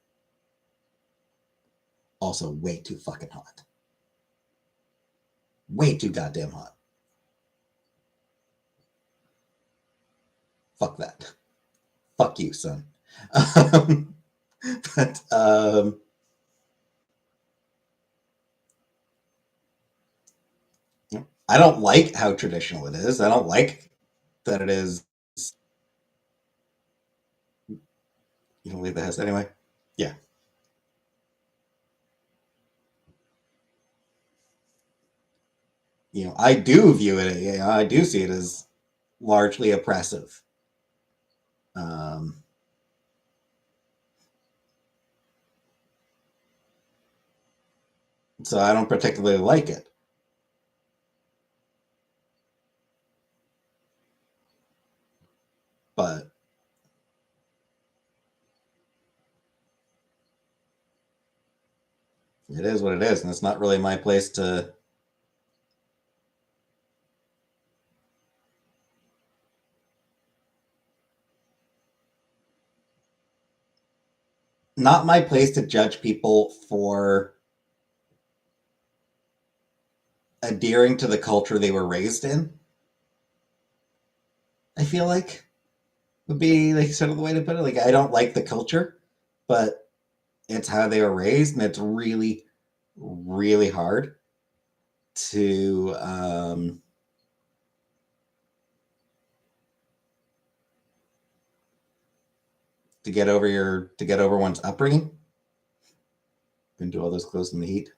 Also, way too fucking hot. Way too goddamn hot. Fuck that. Fuck you, son. Um, but I don't like how traditional it is. I don't like that it is. You can leave the house anyway. Yeah, you know, I do view it. You know, I do see it as largely oppressive. Um, so I don't particularly like it, but it is what it is, and it's not really my place to. Not my place to judge people for adhering to the culture they were raised in. I feel like would be like sort of the way to put it. Like I don't like the culture, but it's how they were raised, and it's really, really hard to get over one's upbringing and do all those clothes in the heat.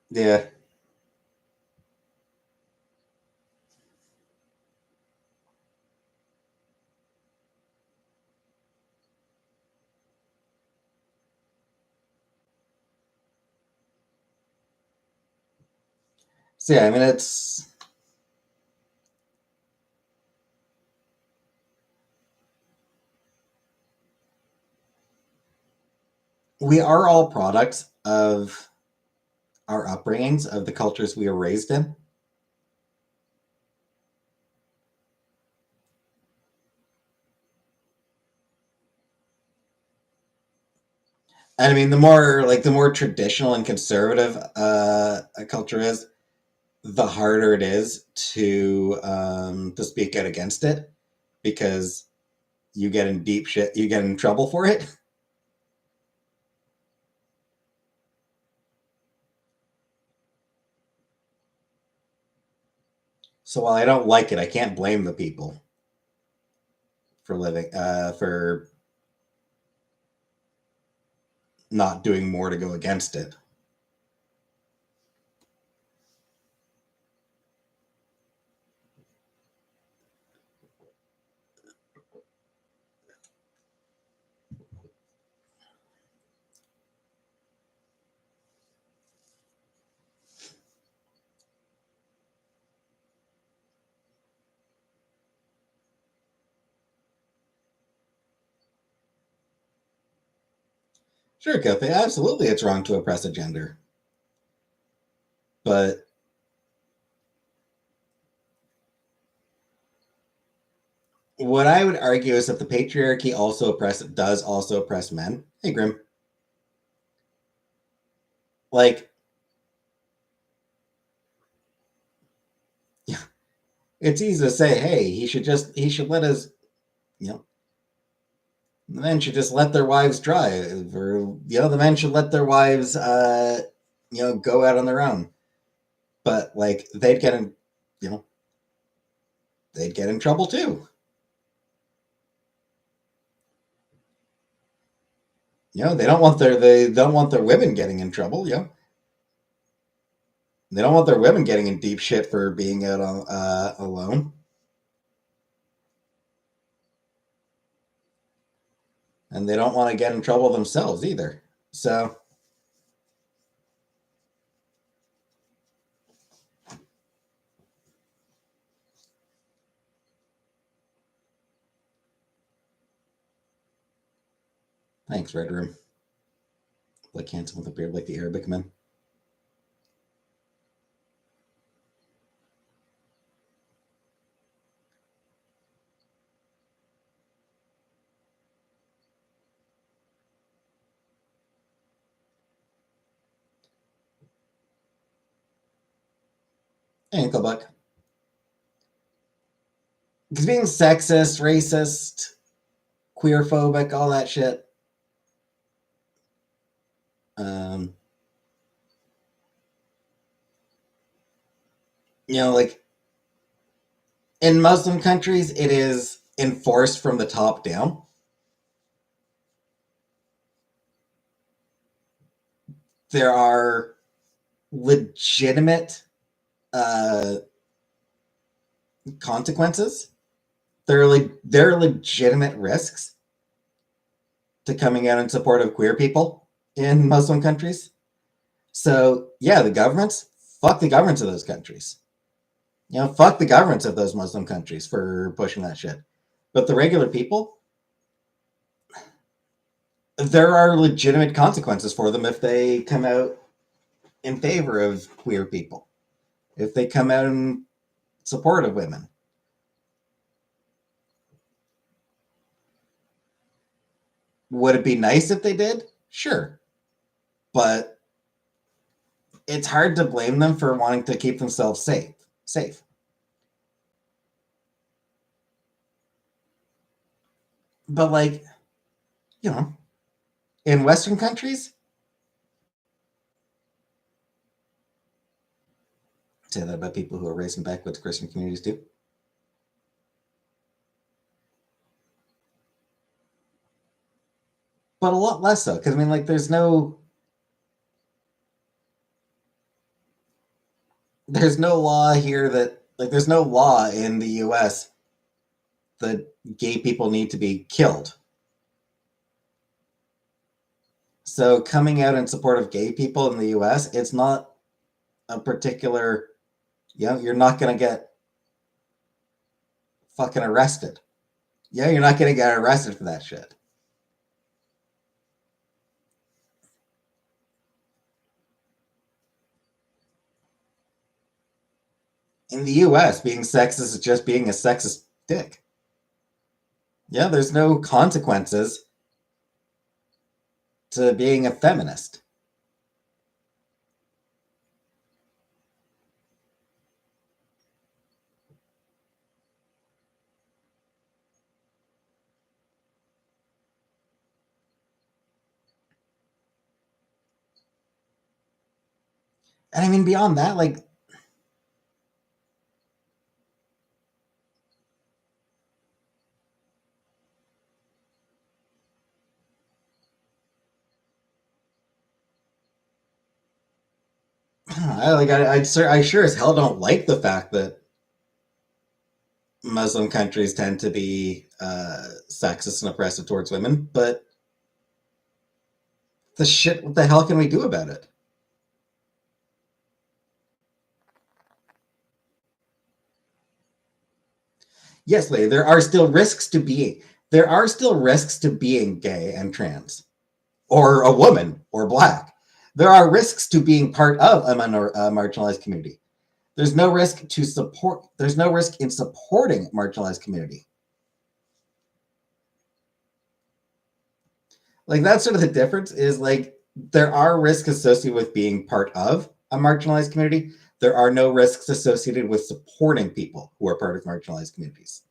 Yeah. So yeah, I mean we are all products of our upbringings, of the cultures we were raised in. And I mean, the more traditional and conservative a culture is, the harder it is to speak out against it because you get in deep shit, you get in trouble for it. So while I don't like it, I can't blame the people for living for not doing more to go against it. Sure, Kathy, absolutely it's wrong to oppress a gender. But what I would argue is that the patriarchy does also oppress men. Hey, Grim. Like, it's easy to say, hey, he should let his, you know, the men should just let their wives drive, or the men should let their wives, go out on their own. But like, you know, they'd get in trouble too. They don't want their women getting in trouble. They don't want their women getting in deep shit for being out on alone, and they don't want to get in trouble themselves either. So, thanks, Red Room. Like handsome with a beard, like the Arabic men. Ankle buck. Because being sexist, racist, queerphobic, all that shit. Um, like in Muslim countries, it is enforced from the top down. There are legitimate consequences. There are legitimate risks to coming out in support of queer people in Muslim countries. So yeah, fuck the governments of those countries. Fuck the governments of those Muslim countries for pushing that shit. But the regular people, there are legitimate consequences for them if they come out in favor of queer people, if they come out in support of women. Would it be nice if they did? Sure. But it's hard to blame them for wanting to keep themselves safe. But like, in Western countries, say that about people who are raised in backwoods Christian communities too. But a lot less so, because I mean, like, there's no law here there's no law in the U.S. that gay people need to be killed. So coming out in support of gay people in the U.S., it's not a particular, you're not going to get fucking arrested. Yeah, you're not going to get arrested for that shit. In the U.S., being sexist is just being a sexist dick. Yeah, there's no consequences to being a feminist. And I mean, beyond that, like, I sure as hell don't like the fact that Muslim countries tend to be sexist and oppressive towards women, but what the hell can we do about it? Yes, there are still risks to being gay and trans. or a woman or black. There are risks to being part of a marginalized community. There's no risk in supporting marginalized community. Like that's sort of the difference is like there are risks associated with being part of a marginalized community. There are no risks associated with supporting people who are part of marginalized communities,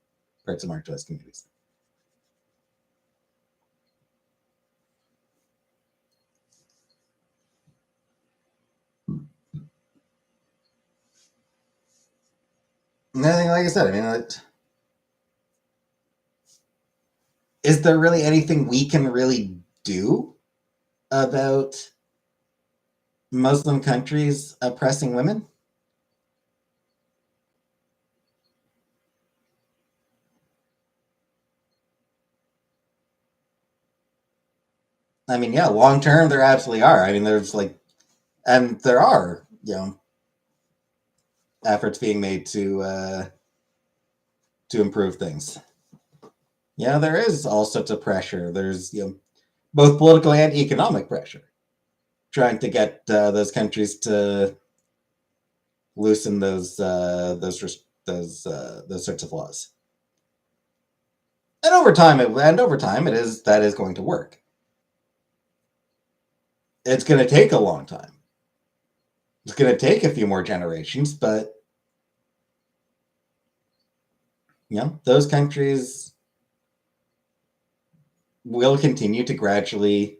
parts of marginalized communities. And I think, like I said, I mean, is there really anything we can really do about Muslim countries oppressing women? I mean, yeah, long term, there absolutely are. I mean, there's like, and there are, efforts being made to improve things. Yeah, there is all sorts of pressure. There's both political and economic pressure, trying to get those countries to loosen those sorts of laws. And over time, that is going to work. It's going to take a long time. It's going to take a few more generations, but those countries will continue to gradually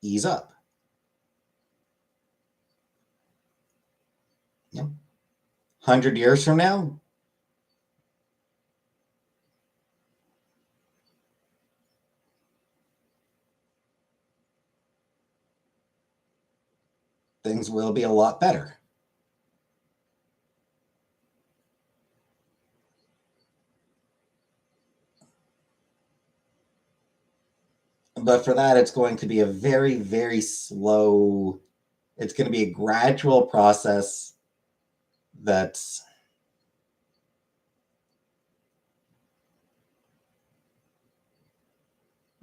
ease up. 100 years from now, things will be a lot better. But for that, it's going to be a very, very slow, it's going to be a gradual process that's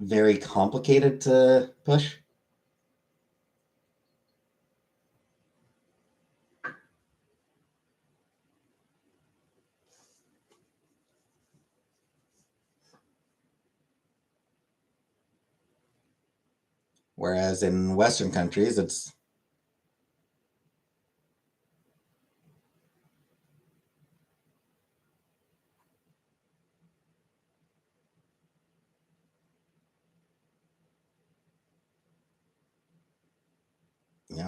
very complicated to push. Whereas in Western countries, it's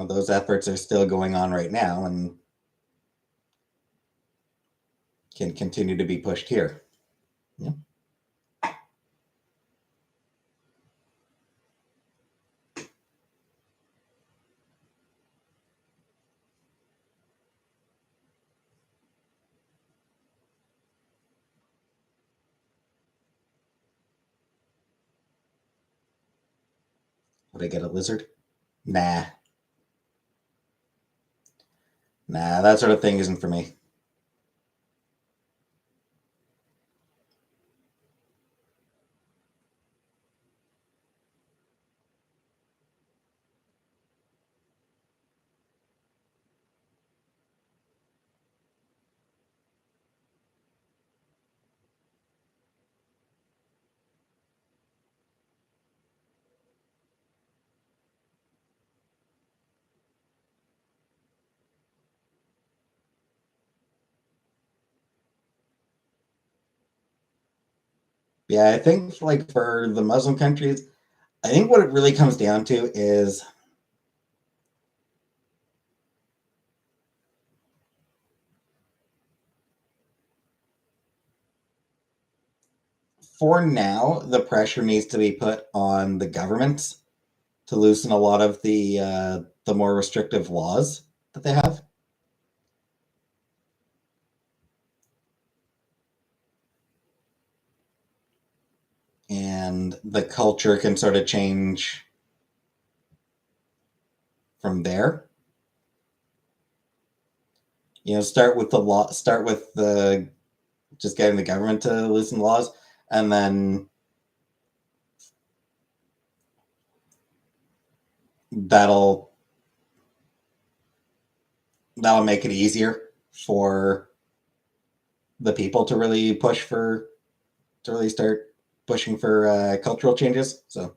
those efforts are still going on right now and can continue to be pushed here. Yeah. Would I get a lizard? Nah. Nah, that sort of thing isn't for me. Yeah, I think like for the Muslim countries, I think what it really comes down to is for now, the pressure needs to be put on the governments to loosen a lot of the more restrictive laws that they have. And the culture can sort of change from there. Start with the law, start with the just getting the government to loosen laws, and then that'll make it easier for the people to really start pushing for cultural changes. So,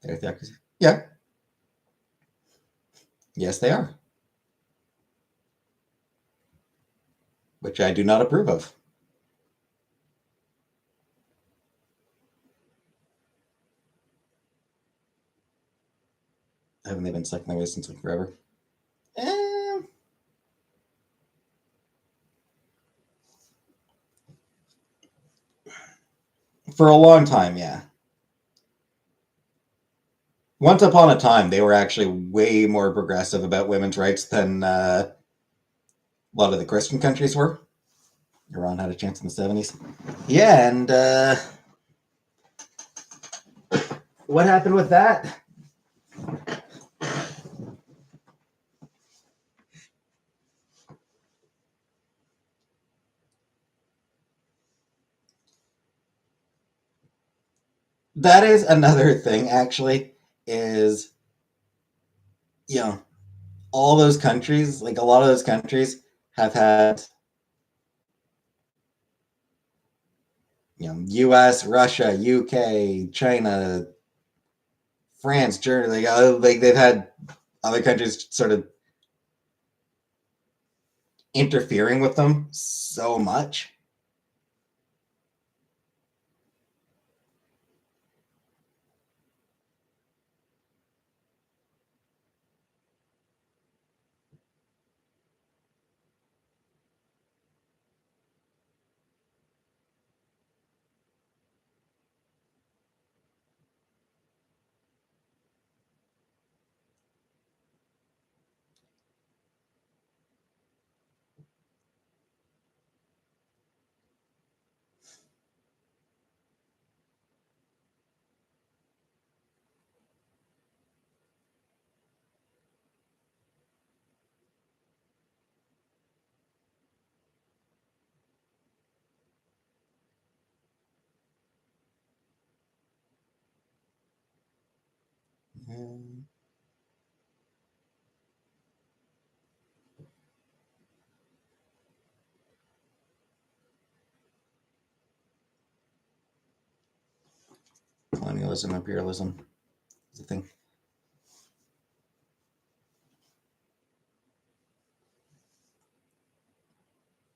theocracy. Yeah. Yes, they are. Which I do not approve of. Haven't they been sucking their way since like forever? Eh, for a long time, yeah. Once upon a time, they were actually way more progressive about women's rights than a lot of the Christian countries were. Iran had a chance in the 70s. Yeah, and what happened with that? That is another thing, actually, is, you know, all those countries, like a lot of those countries, have had, you know, US, Russia, UK, China, France, Germany, like they've had other countries sort of interfering with them so much. Colonialism, imperialism is a thing.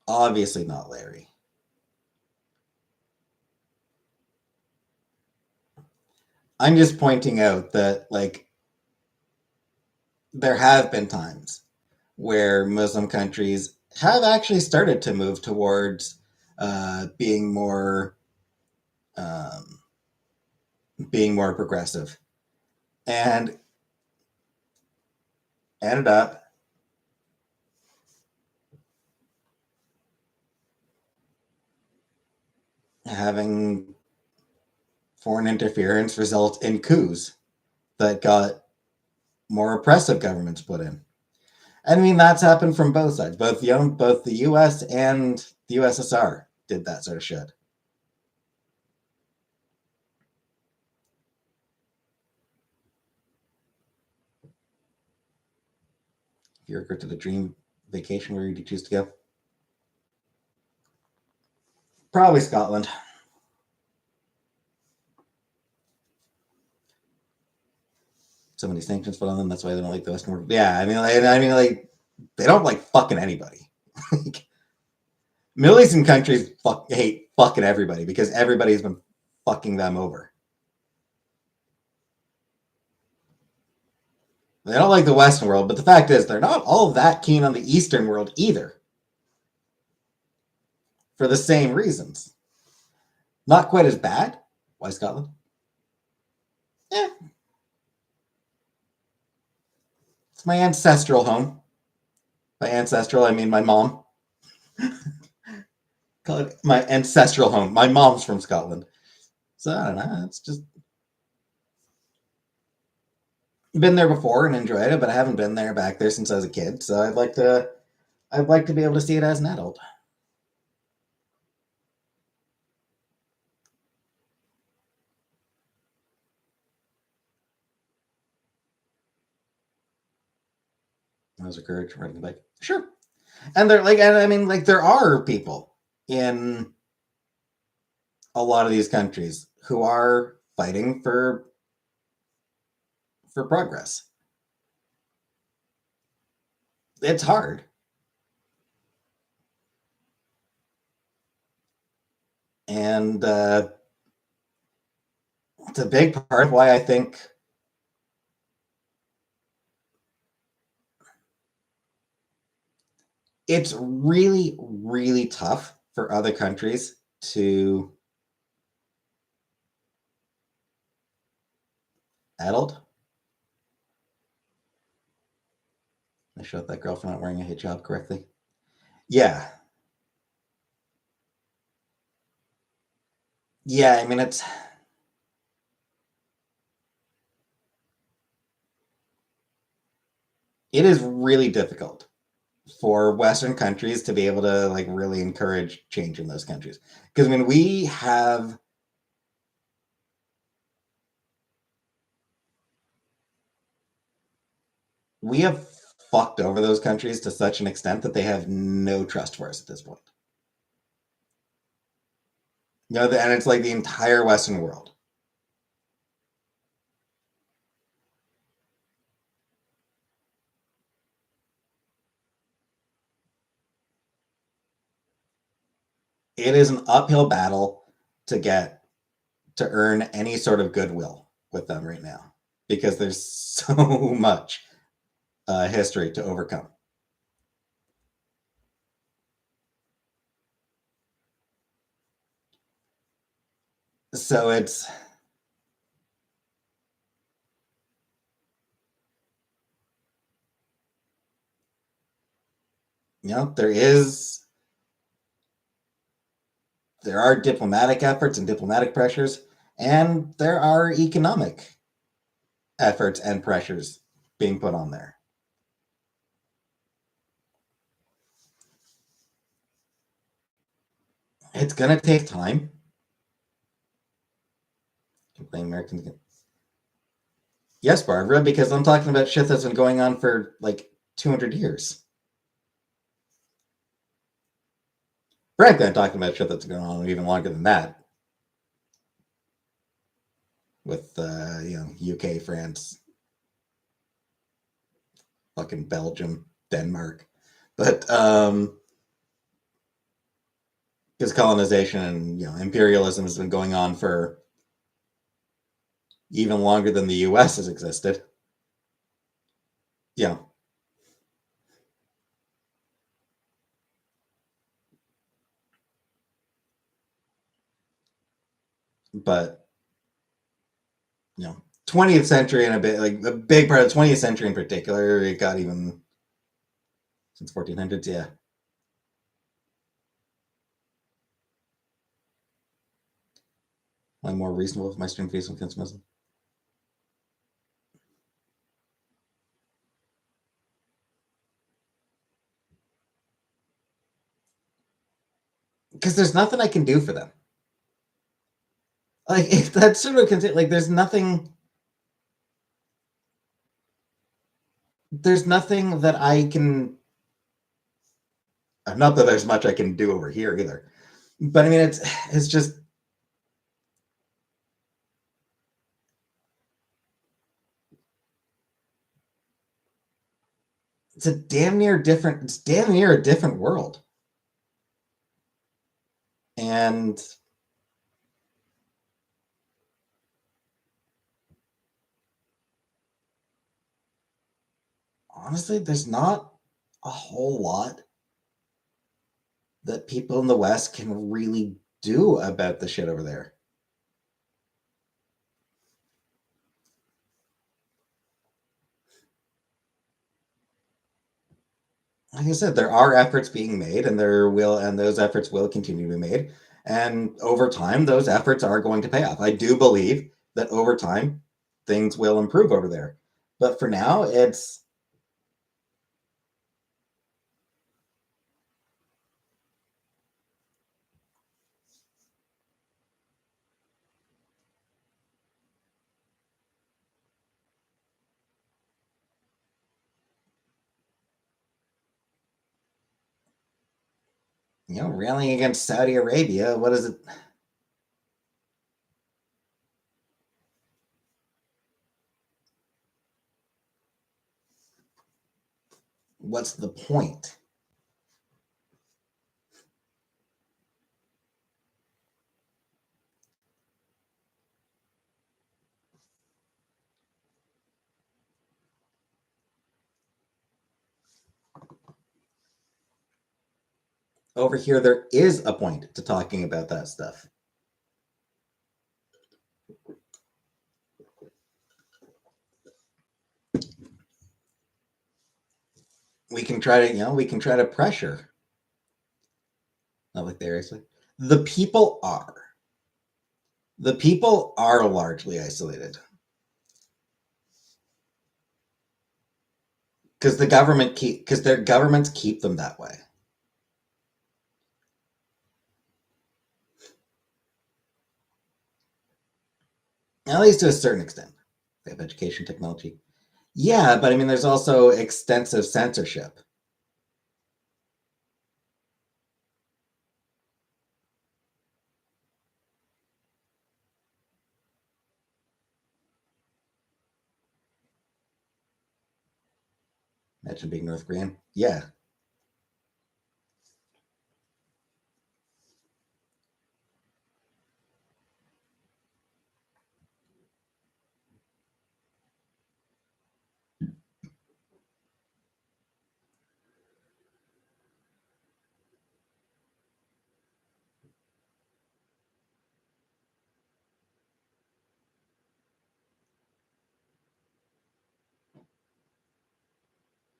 Obviously not Larry. I'm just pointing out that, like, there have been times where Muslim countries have actually started to move towards being um, more progressive, and ended up having foreign interference result in coups that got more oppressive governments put in. I mean, that's happened from both sides. Both the U.S. and the USSR did that sort of shit. If you ever go to the dream vacation, where would you choose to go? Probably Scotland. So many sanctions put on them. That's why they don't like the Western world. Yeah, like they don't like fucking anybody. Middle Eastern countries hate fucking everybody because everybody's been fucking them over. They don't like the Western world, but the fact is they're not all that keen on the Eastern world either. For the same reasons. Not quite as bad. Why Scotland? Yeah. It's my ancestral home. By ancestral, I mean my mom. Call it my ancestral home. My mom's from Scotland. So I don't know. It's just been there before and enjoyed it, but I haven't been back there since I was a kid. So I'd like to be able to see it as an adult. Those are courage riding the bike. Sure. And they're like, and I mean, like, there are people in a lot of these countries who are fighting for progress. It's hard. And it's a big part of why I think it's really, really tough for other countries to adult. I showed that girl for not wearing a hijab correctly. Yeah. Yeah, I mean, it is really difficult for Western countries to be able to like really encourage change in those countries. Because I mean, we have fucked over those countries to such an extent that they have no trust for us at this point. You know, and it's like the entire Western world. It is an uphill battle to earn any sort of goodwill with them right now because there's so much history to overcome. So it's there are diplomatic efforts and diplomatic pressures, and there are economic efforts and pressures being put on there. It's gonna take time. Americans. Yes, Barbara, because I'm talking about shit that's been going on for like 200 years. Frankly, I'm talking about shit that's going on even longer than that. With UK, France, fucking Belgium, Denmark, but because colonization and imperialism has been going on for even longer than the U.S. has existed. Yeah, but 20th century and a bit, like the big part of the 20th century in particular, it got even since 1400s. Yeah, I'm more reasonable with my string fees and consumerism. Because there's nothing I can do for them. Like if that's sort of like there's nothing that I can. Not that there's much I can do over here either, but I mean it's just it's damn near a different world, and honestly, there's not a whole lot that people in the West can really do about the shit over there. Like I said, there are efforts being made, and those efforts will continue to be made. And over time, those efforts are going to pay off. I do believe that over time, things will improve over there. But for now, it's railing against Saudi Arabia. What is it? What's the point? Over here, there is a point to talking about that stuff. We can try to pressure. Not like seriously. The people are. The people are largely isolated. Because their governments keep them that way. At least to a certain extent. They have education technology. Yeah, but I mean, there's also extensive censorship. Imagine being North Korean. Yeah.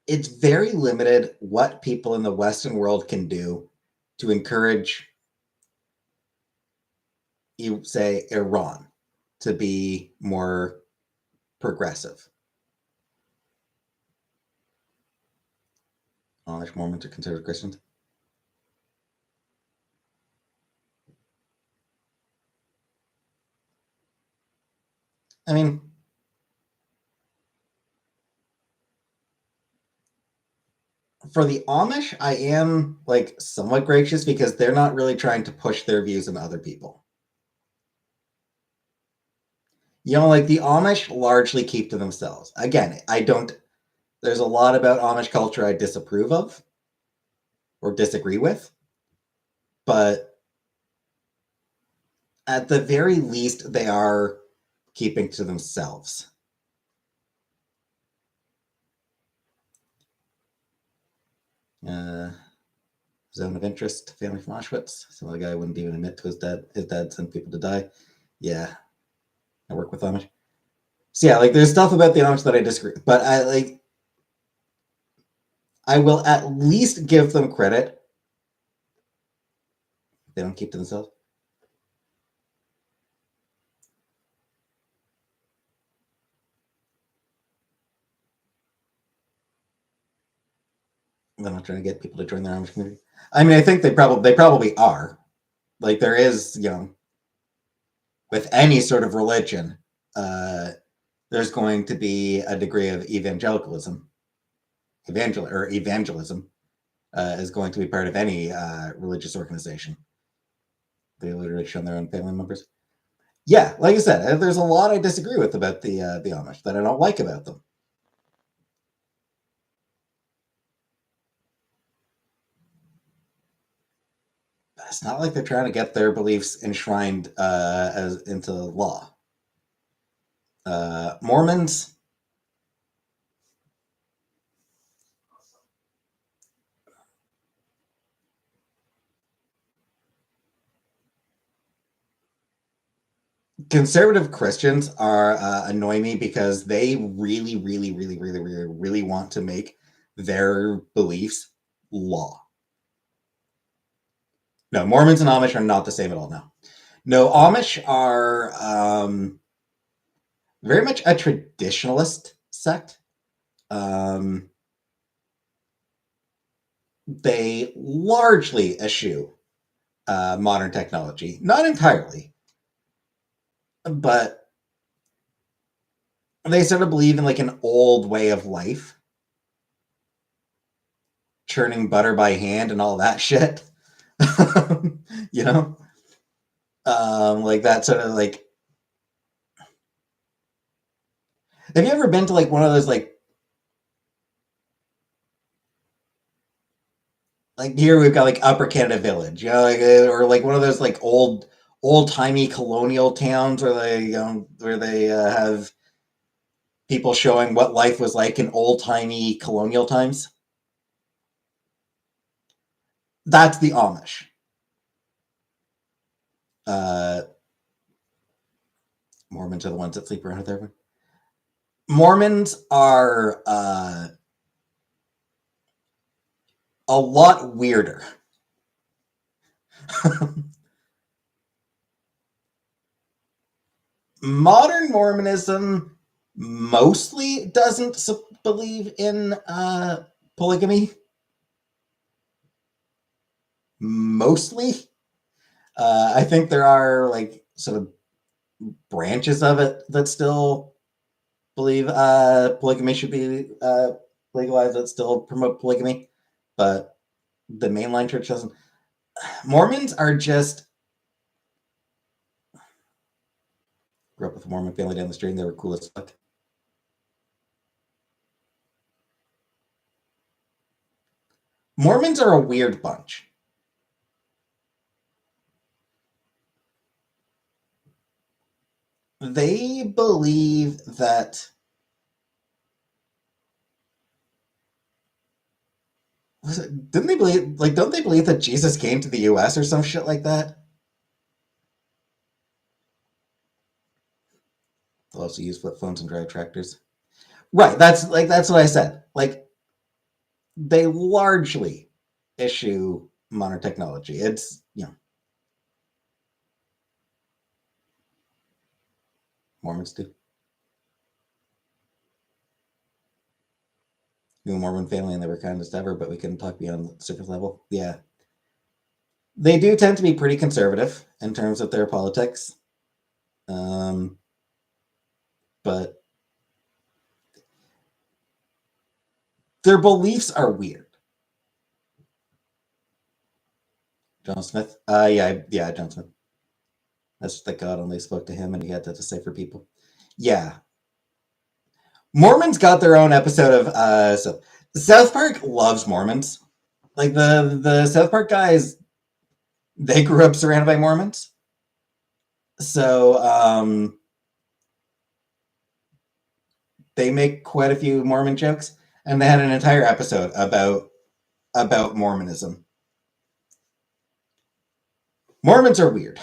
It's very limited what people in the Western world can do to encourage, you say, Iran to be more progressive. Amish, Mormons, or conservative Christians. I mean, for the Amish, I am like somewhat gracious because they're not really trying to push their views on other people. Like the Amish largely keep to themselves. Again, there's a lot about Amish culture I disapprove of or disagree with, but at the very least, they are keeping to themselves. Zone of interest, family from Auschwitz. Some other guy wouldn't even admit to his dad. His dad sent people to die. Yeah, I work with Amish. So yeah, like there's stuff about the Amish that I disagree, but I will at least give them credit. They don't keep to themselves. They're not trying to get people to join their Amish community. I mean, I think they probably are. Like there is, with any sort of religion, there's going to be a degree of evangelism. Evangelism is going to be part of any religious organization. They literally show their own family members. Yeah, like I said, there's a lot I disagree with about the Amish that I don't like about them. It's not like they're trying to get their beliefs enshrined as into law. Mormons, conservative Christians are annoy me because they really, really, really, really, really, really want to make their beliefs law. No, Mormons and Amish are not the same at all. No, Amish are very much a traditionalist sect. They largely eschew modern technology, not entirely, but they sort of believe in like an old way of life, churning butter by hand and all that shit. You know, like that sort of like. Have you ever been to like one of those like here we've got like Upper Canada Village, you know, like, or like one of those like old timey colonial towns where they have people showing what life was like in old timey colonial times. That's the Amish. Uh, Mormons are the ones that sleep around with everyone. Mormons are a lot weirder. Modern Mormonism mostly doesn't believe in polygamy. Mostly, I think there are like sort of branches of it that still believe polygamy should be legalized, that still promote polygamy, but the mainline church doesn't. Mormons are just. Grew up with a Mormon family down the street, and they were cool as fuck. Mormons are a weird bunch. They believe that. Didn't they believe, like, don't they believe that Jesus came to the US or some shit like that? They'll also use flip phones and drive tractors. Right, that's what I said. Like, they largely issue modern technology. It's, Mormons do. New Mormon family, and they were kindest ever, but we couldn't talk beyond the surface level. Yeah. They do tend to be pretty conservative in terms of their politics. Um, but their beliefs are weird. John Smith? Yeah, John Smith. That's that God only spoke to him and he had to decipher people. Yeah. Mormons got their own episode of so South Park loves Mormons. Like the South Park guys, they grew up surrounded by Mormons. So they make quite a few Mormon jokes, and they had an entire episode about Mormonism. Mormons are weird.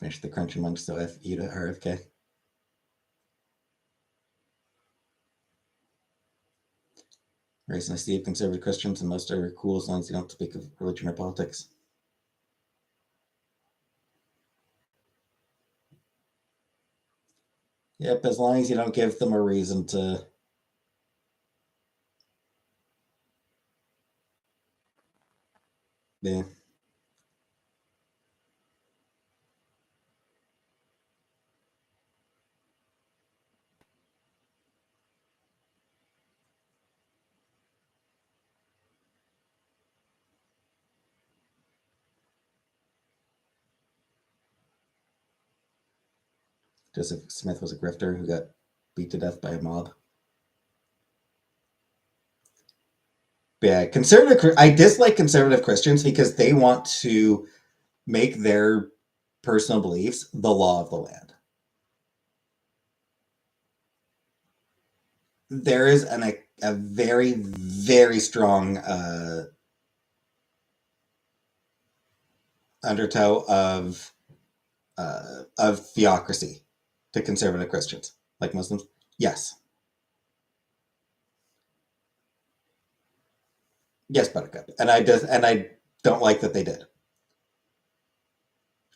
Finish the crunch and munch, so F you to RFK. Race and Steve, conservative Christians, and most are cool as long as you don't speak of religion or politics. Yep, as long as you don't give them a reason to. Yeah. Joseph Smith was a grifter who got beat to death by a mob. Yeah, conservative. I dislike conservative Christians because they want to make their personal beliefs the law of the land. There is a very very strong undertow of theocracy to conservative Christians, like Muslims. Yes, yes, Buttercup, and I don't like that they did.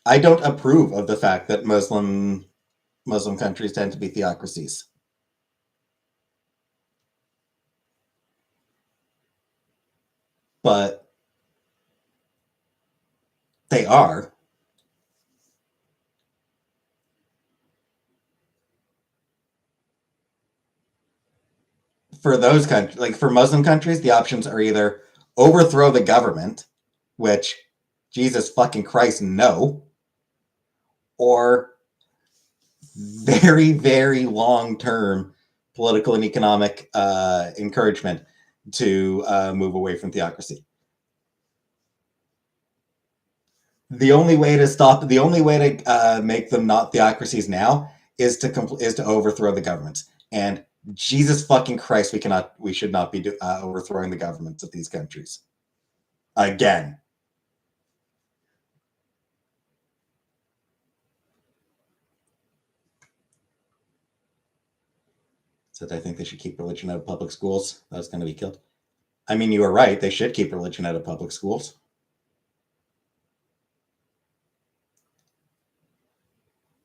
I don't approve of the fact that Muslim countries tend to be theocracies, but they are. for those countries, like for Muslim countries, the options are either overthrow the government, which, Jesus fucking Christ, no, or very, very long-term political and economic encouragement to move away from theocracy. The only way to make them not theocracies now is to overthrow the governments. And Jesus fucking Christ, we should not be overthrowing the governments of these countries again. Said I think they should keep religion out of public schools. That was going to be killed. I mean, you were right. They should keep religion out of public schools.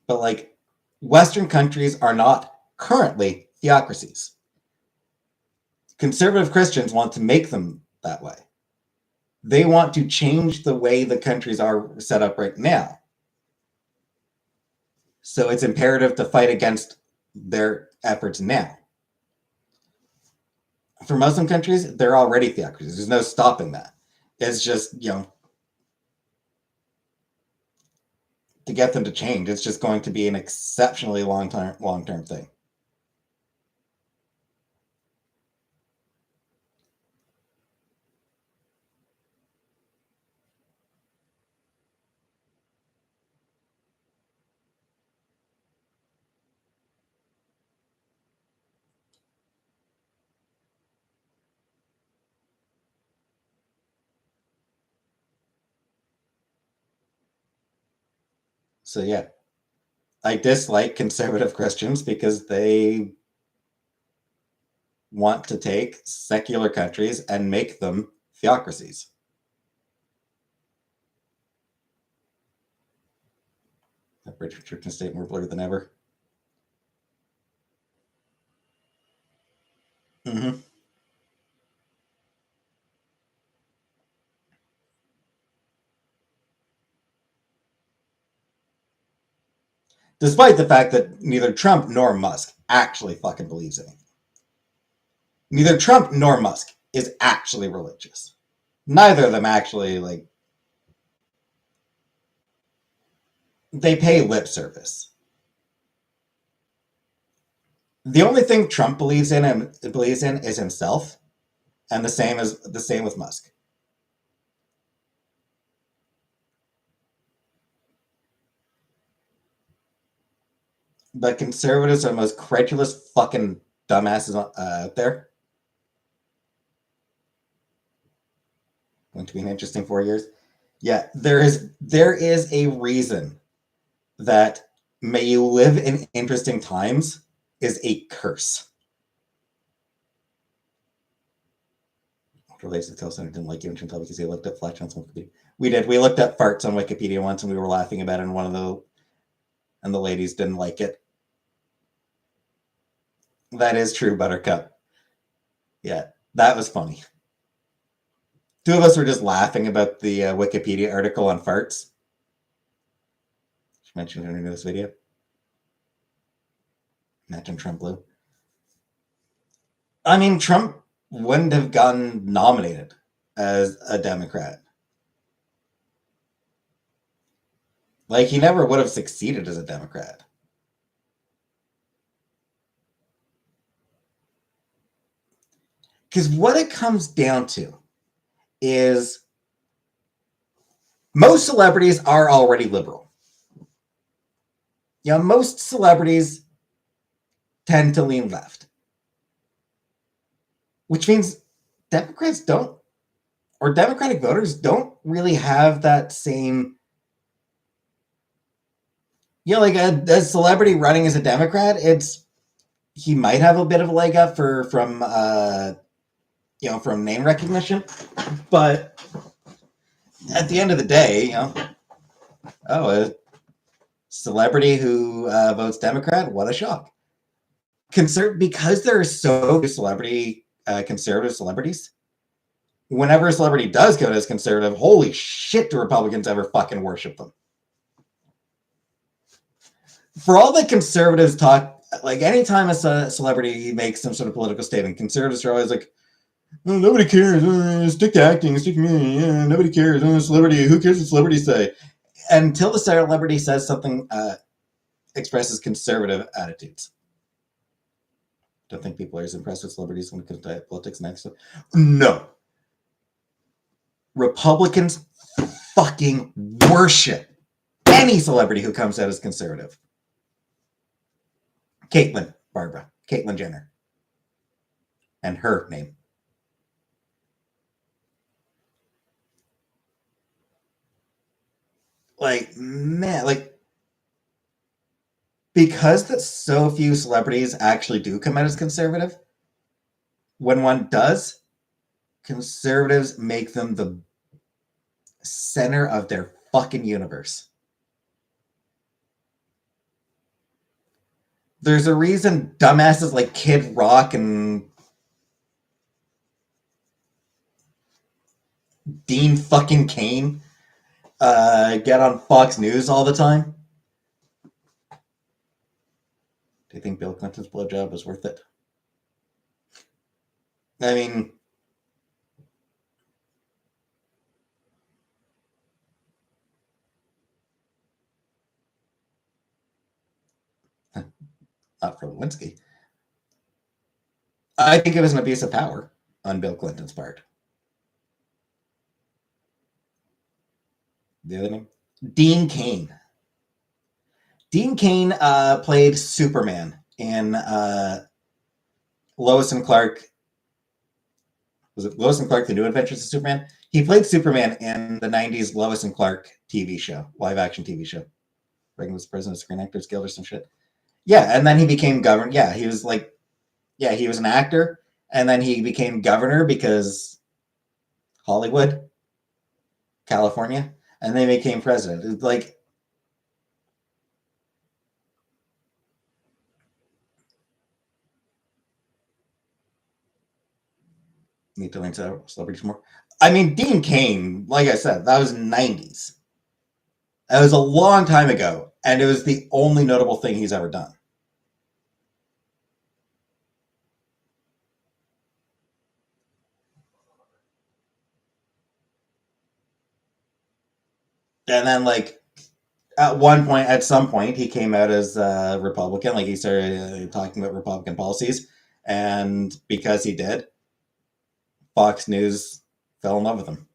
But like, Western countries are not currently theocracies. Conservative Christians want to make them that way. They want to change the way the countries are set up right now. So it's imperative to fight against their efforts now. For Muslim countries, they're already theocracies. There's no stopping that. It's just, to get them to change, it's just going to be an exceptionally long-term thing. So yeah, I dislike conservative Christians because they want to take secular countries and make them theocracies. That bridge for church and state more blurry than ever. Mm-hmm. Despite the fact that neither Trump nor Musk actually fucking believes in it. Neither Trump nor Musk is actually religious. Neither of them actually, like, they pay lip service. The only thing Trump believes in is himself, and the same with Musk. But conservatives are the most credulous fucking dumbasses out there. Going to be an interesting 4 years. Yeah, there is a reason that "may you live in interesting times" is a curse. Related to Center didn't like you until because he looked at flatulence on Wikipedia. We did. We looked at farts on Wikipedia once, and we were laughing about it. And the ladies didn't like it. That is true, Buttercup. Yeah, that was funny. Two of us were just laughing about the Wikipedia article on farts. She mentioned in her newest video. Imagine Trump blue. I mean, Trump wouldn't have gotten nominated as a Democrat. Like, he never would have succeeded as a Democrat. Because what it comes down to is most celebrities are already liberal. Most celebrities tend to lean left, which means Democrats don't, or Democratic voters don't really have that same, like a celebrity running as a Democrat, he might have a bit of a leg up from name recognition, but at the end of the day, a celebrity who votes Democrat, what a shock. Because there are so few conservative celebrities, whenever a celebrity does go as conservative, holy shit, do Republicans ever fucking worship them. For all the conservatives talk like anytime a celebrity makes some sort of political statement, conservatives are always like, oh, nobody cares. Stick to acting. Stick to me. Yeah, nobody cares. Celebrity. Who cares what celebrities say? Until the celebrity says something expresses conservative attitudes. Don't think people are as impressed with celebrities when it comes to politics and that stuff. No. Republicans fucking worship any celebrity who comes out as conservative. Caitlyn Jenner. And her name. Like, man, like, because that so few celebrities actually do come out as conservative, when one does, conservatives make them the center of their fucking universe. There's a reason dumbasses like Kid Rock and Dean fucking Cain get on Fox News all the time. Do you think Bill Clinton's blowjob was worth it? I mean, not for Lewinsky. I think it was an abuse of power on Bill Clinton's part. The other name? Dean Cain. Dean Cain played Superman in Lois and Clark. Was it Lois and Clark: The New Adventures of Superman? He played Superman in the '90s Lois and Clark TV show, live action TV show. Reagan was president of Screen Actors Guild or some shit. Yeah, and then he became governor. Yeah, he was like, yeah, he was an actor, and then he became governor because Hollywood, California, and then he became president. It's like, need to learn celebrities more. I mean, Dean Cain, like I said, that was '90s. That was a long time ago, and it was the only notable thing he's ever done. And then, like, at some point, he came out as a Republican. Like, he started talking about Republican policies, and because he did, Fox News fell in love with him.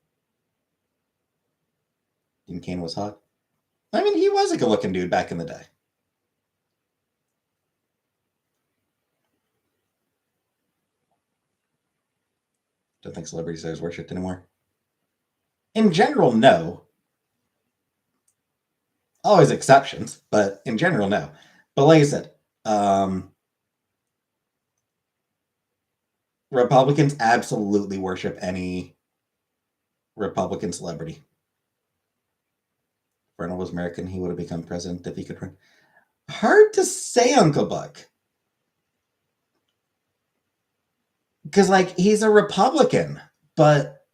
Dean Cain was hot. I mean, he was a good-looking dude back in the day. Don't think celebrities are as worshipped anymore. In general, no. Always exceptions, but in general, no. But like I said, Republicans absolutely worship any Republican celebrity. If Arnold was American, he would have become president if he could run. Hard to say, Uncle Buck. Because, like, he's a Republican, but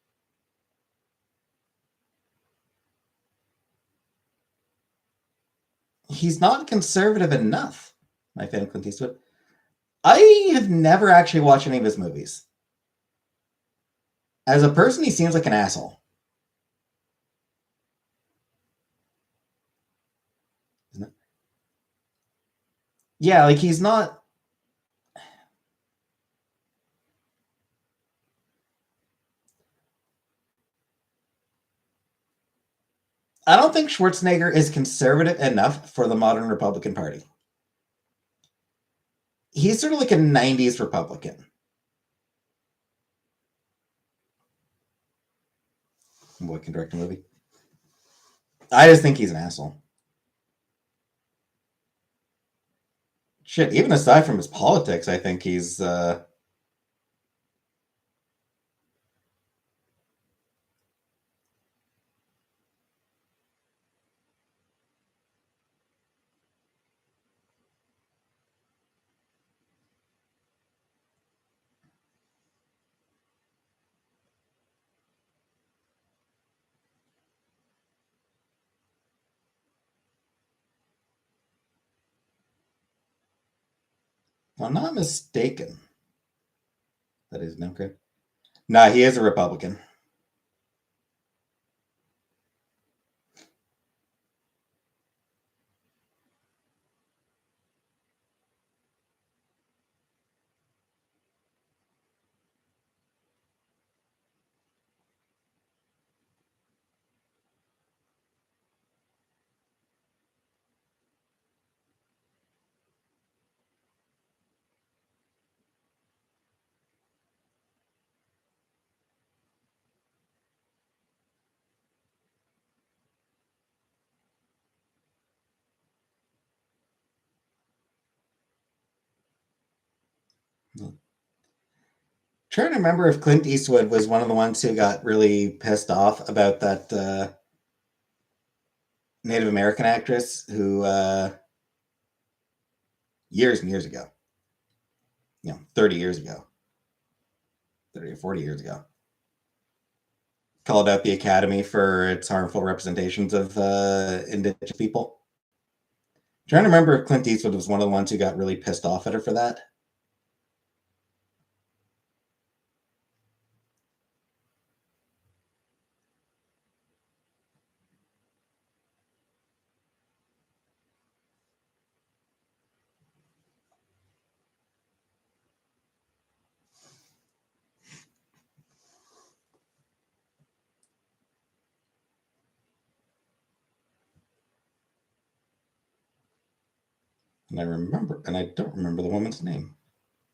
he's not conservative enough. My fan Clint Eastwood. I have never actually watched any of his movies. As a person, he seems like an asshole. Yeah, like he's not. I don't think Schwarzenegger is conservative enough for the modern Republican Party. He's sort of like a '90s Republican. What can direct a movie? I just think he's an asshole. Shit, even aside from his politics, I think he's I'm not mistaken, that is no correct. Nah, he is a Republican. Trying to remember if Clint Eastwood was one of the ones who got really pissed off about that Native American actress who years and years ago, 30 years ago, 30 or 40 years ago, called out the Academy for its harmful representations of Indigenous people. Trying to remember if Clint Eastwood was one of the ones who got really pissed off at her for that. And I don't remember the woman's name.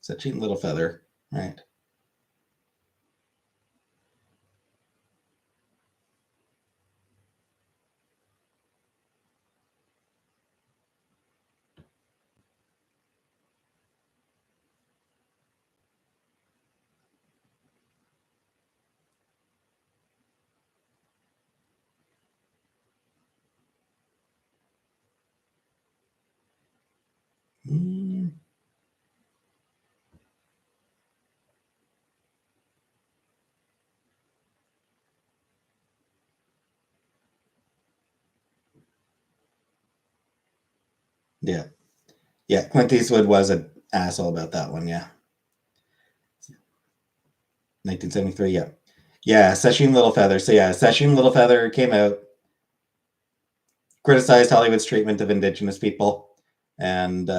Sachin Littlefeather, right? Mm, yeah, yeah. Clint Eastwood was an asshole about that one. Yeah, 1973. Yeah, yeah. Sachin Littlefeather. So yeah, Sachin Littlefeather came out, criticized Hollywood's treatment of Indigenous people, and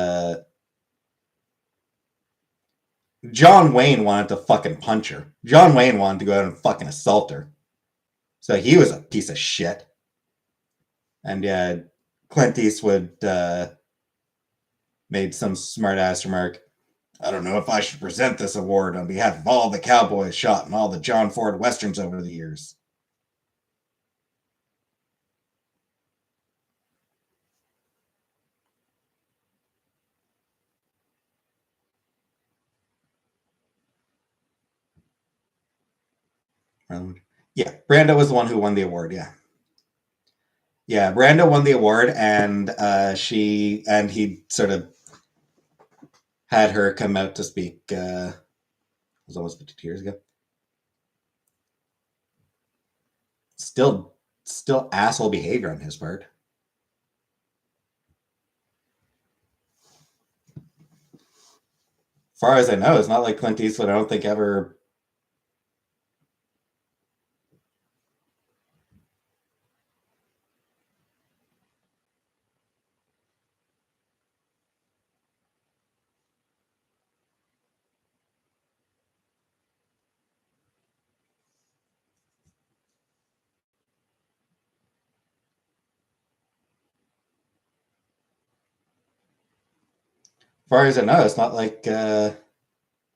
John Wayne wanted to fucking punch her. John Wayne wanted to go out and fucking assault her. So he was a piece of shit. And yeah, Clint Eastwood made some smart ass remark. I don't know if I should present this award on behalf of all the cowboys shot in all the John Ford westerns over the years. Yeah, Brando was the one who won the award. Yeah, yeah, Brando won the award, and he sort of had her come out to speak. It was almost 52 years ago. Still, still asshole behavior on his part. Far as I know, it's not like Clint Eastwood. I don't think ever. Far as I know, it's not like you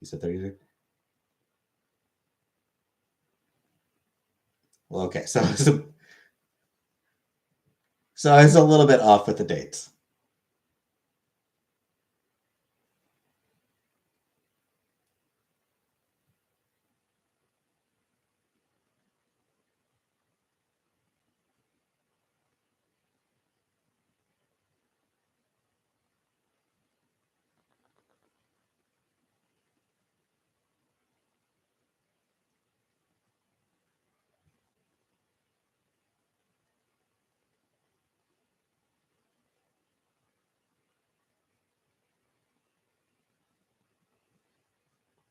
said 30 years. Well, okay, so I was a little bit off with the dates.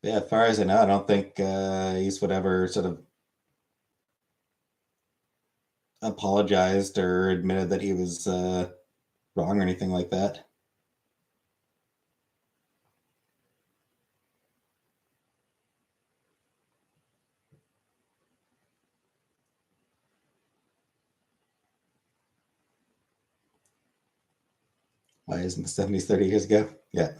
Yeah, as far as I know, I don't think Eastwood ever sort of apologized or admitted that he was wrong or anything like that. Why isn't the 70s 30 years ago? Yeah.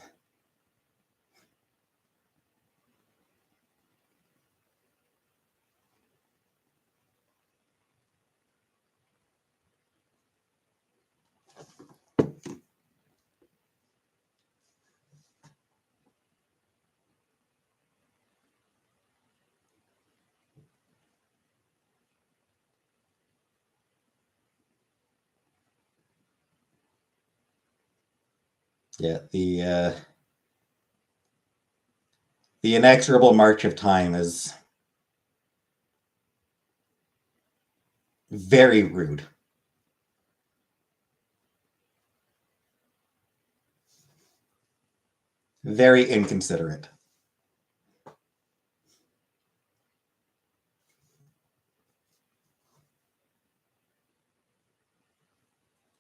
Yeah, the inexorable march of time is very rude. Very inconsiderate.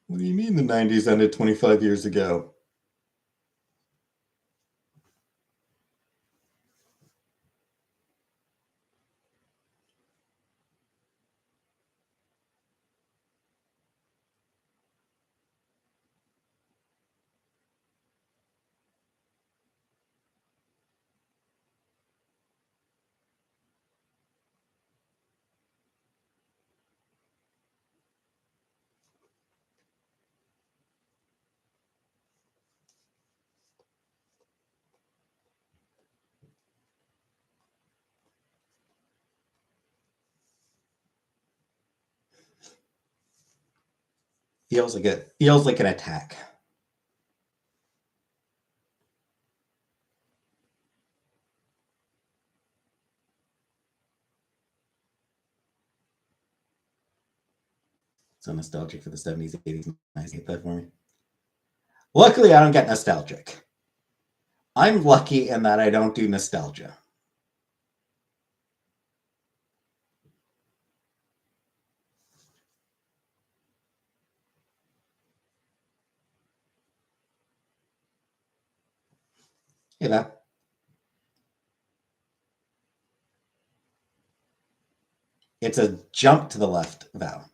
What do you mean the 90s ended 25 years ago? Feels like an attack. So nostalgic for the 70s, 80s, 90s. Get that for me. Luckily, I don't get nostalgic. I'm lucky in that I don't do nostalgia. You know, it's a jump to the left, Val.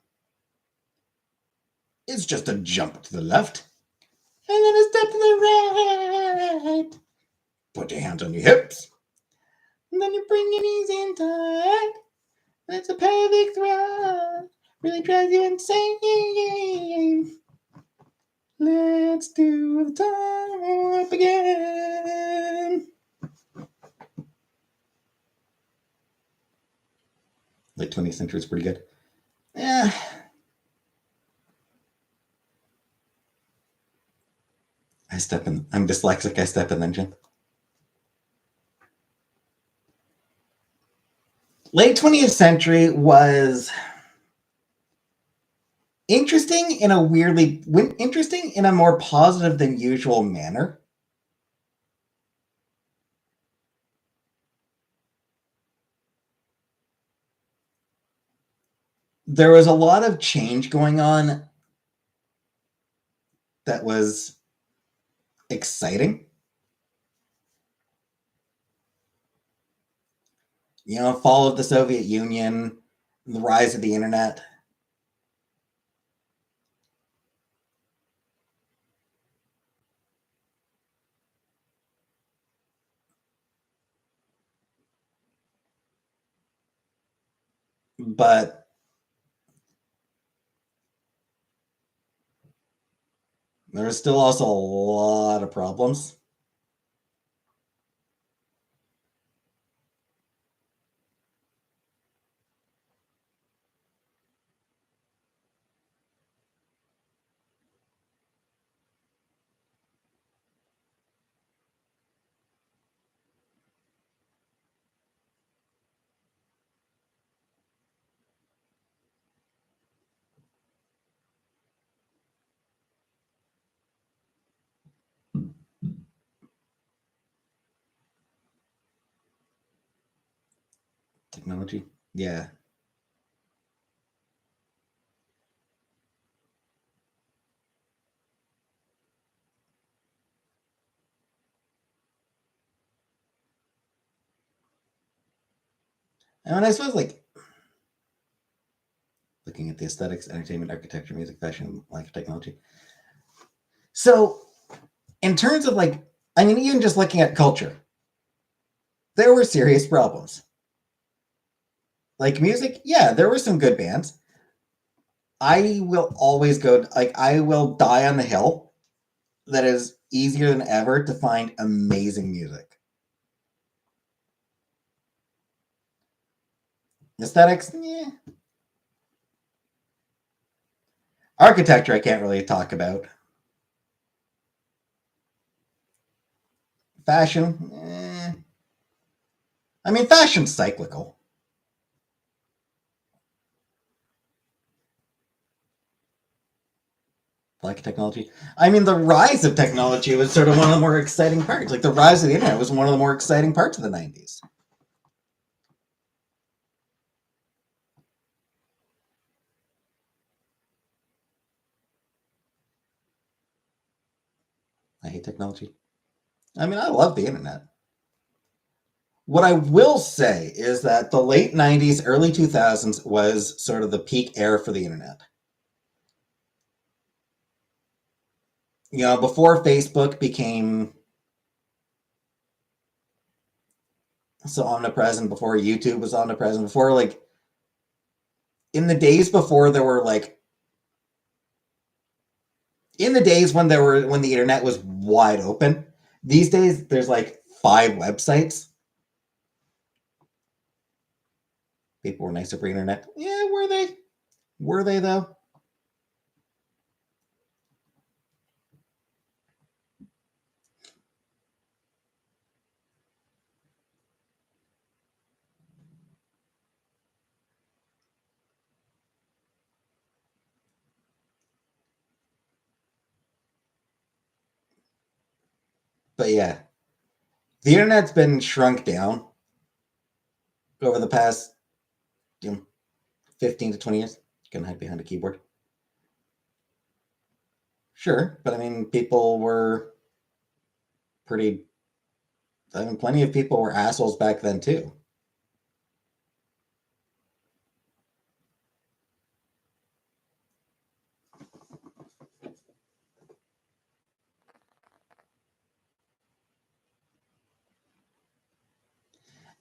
It's just a jump to the left, and then a step to the right. Put your hands on your hips, and then you bring your knees in tight. It's a pelvic thrust. Really drives you insane. Let's do the time warp again. Late 20th century is pretty good. Yeah. I'm dyslexic, I step in then jump. Late 20th century was interesting in a more positive than usual manner. There was a lot of change going on that was exciting. You know, fall of the Soviet Union, the rise of the internet. But there's still also a lot of problems. Technology. Yeah. And I suppose like looking at the aesthetics, entertainment, architecture, music, fashion, life, technology. So in terms of like, I mean, even just looking at culture, there were serious problems. Like music, yeah, there were some good bands. I will always go, like, I will die on the hill that is easier than ever to find amazing music. Aesthetics, yeah. Architecture, I can't really talk about. Fashion, I mean, fashion's cyclical. Like technology. I mean, the rise of technology was sort of one of the more exciting parts. Like the rise of the internet was one of the more exciting parts of the 90s. I hate technology. I mean, I love the internet. What I will say is that the late 90s, early 2000s was sort of the peak era for the internet. You know, before Facebook became so omnipresent, before YouTube was omnipresent, before like in the days before there were like in the days when the internet was wide open. These days there's like 5 websites. People were nicer for internet. Yeah, were they? Were they though? But yeah, the internet's been shrunk down over the past, you know, 15 to 20 years. Can hide behind a keyboard. Sure, but I mean, people were pretty. I mean, plenty of people were assholes back then too.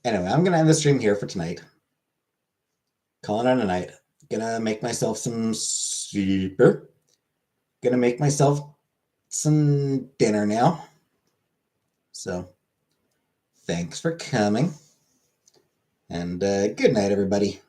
Anyway, I'm gonna end the stream here for tonight. Calling it a night. Gonna make myself some super. Gonna make myself some dinner now. So, thanks for coming, and good night, everybody.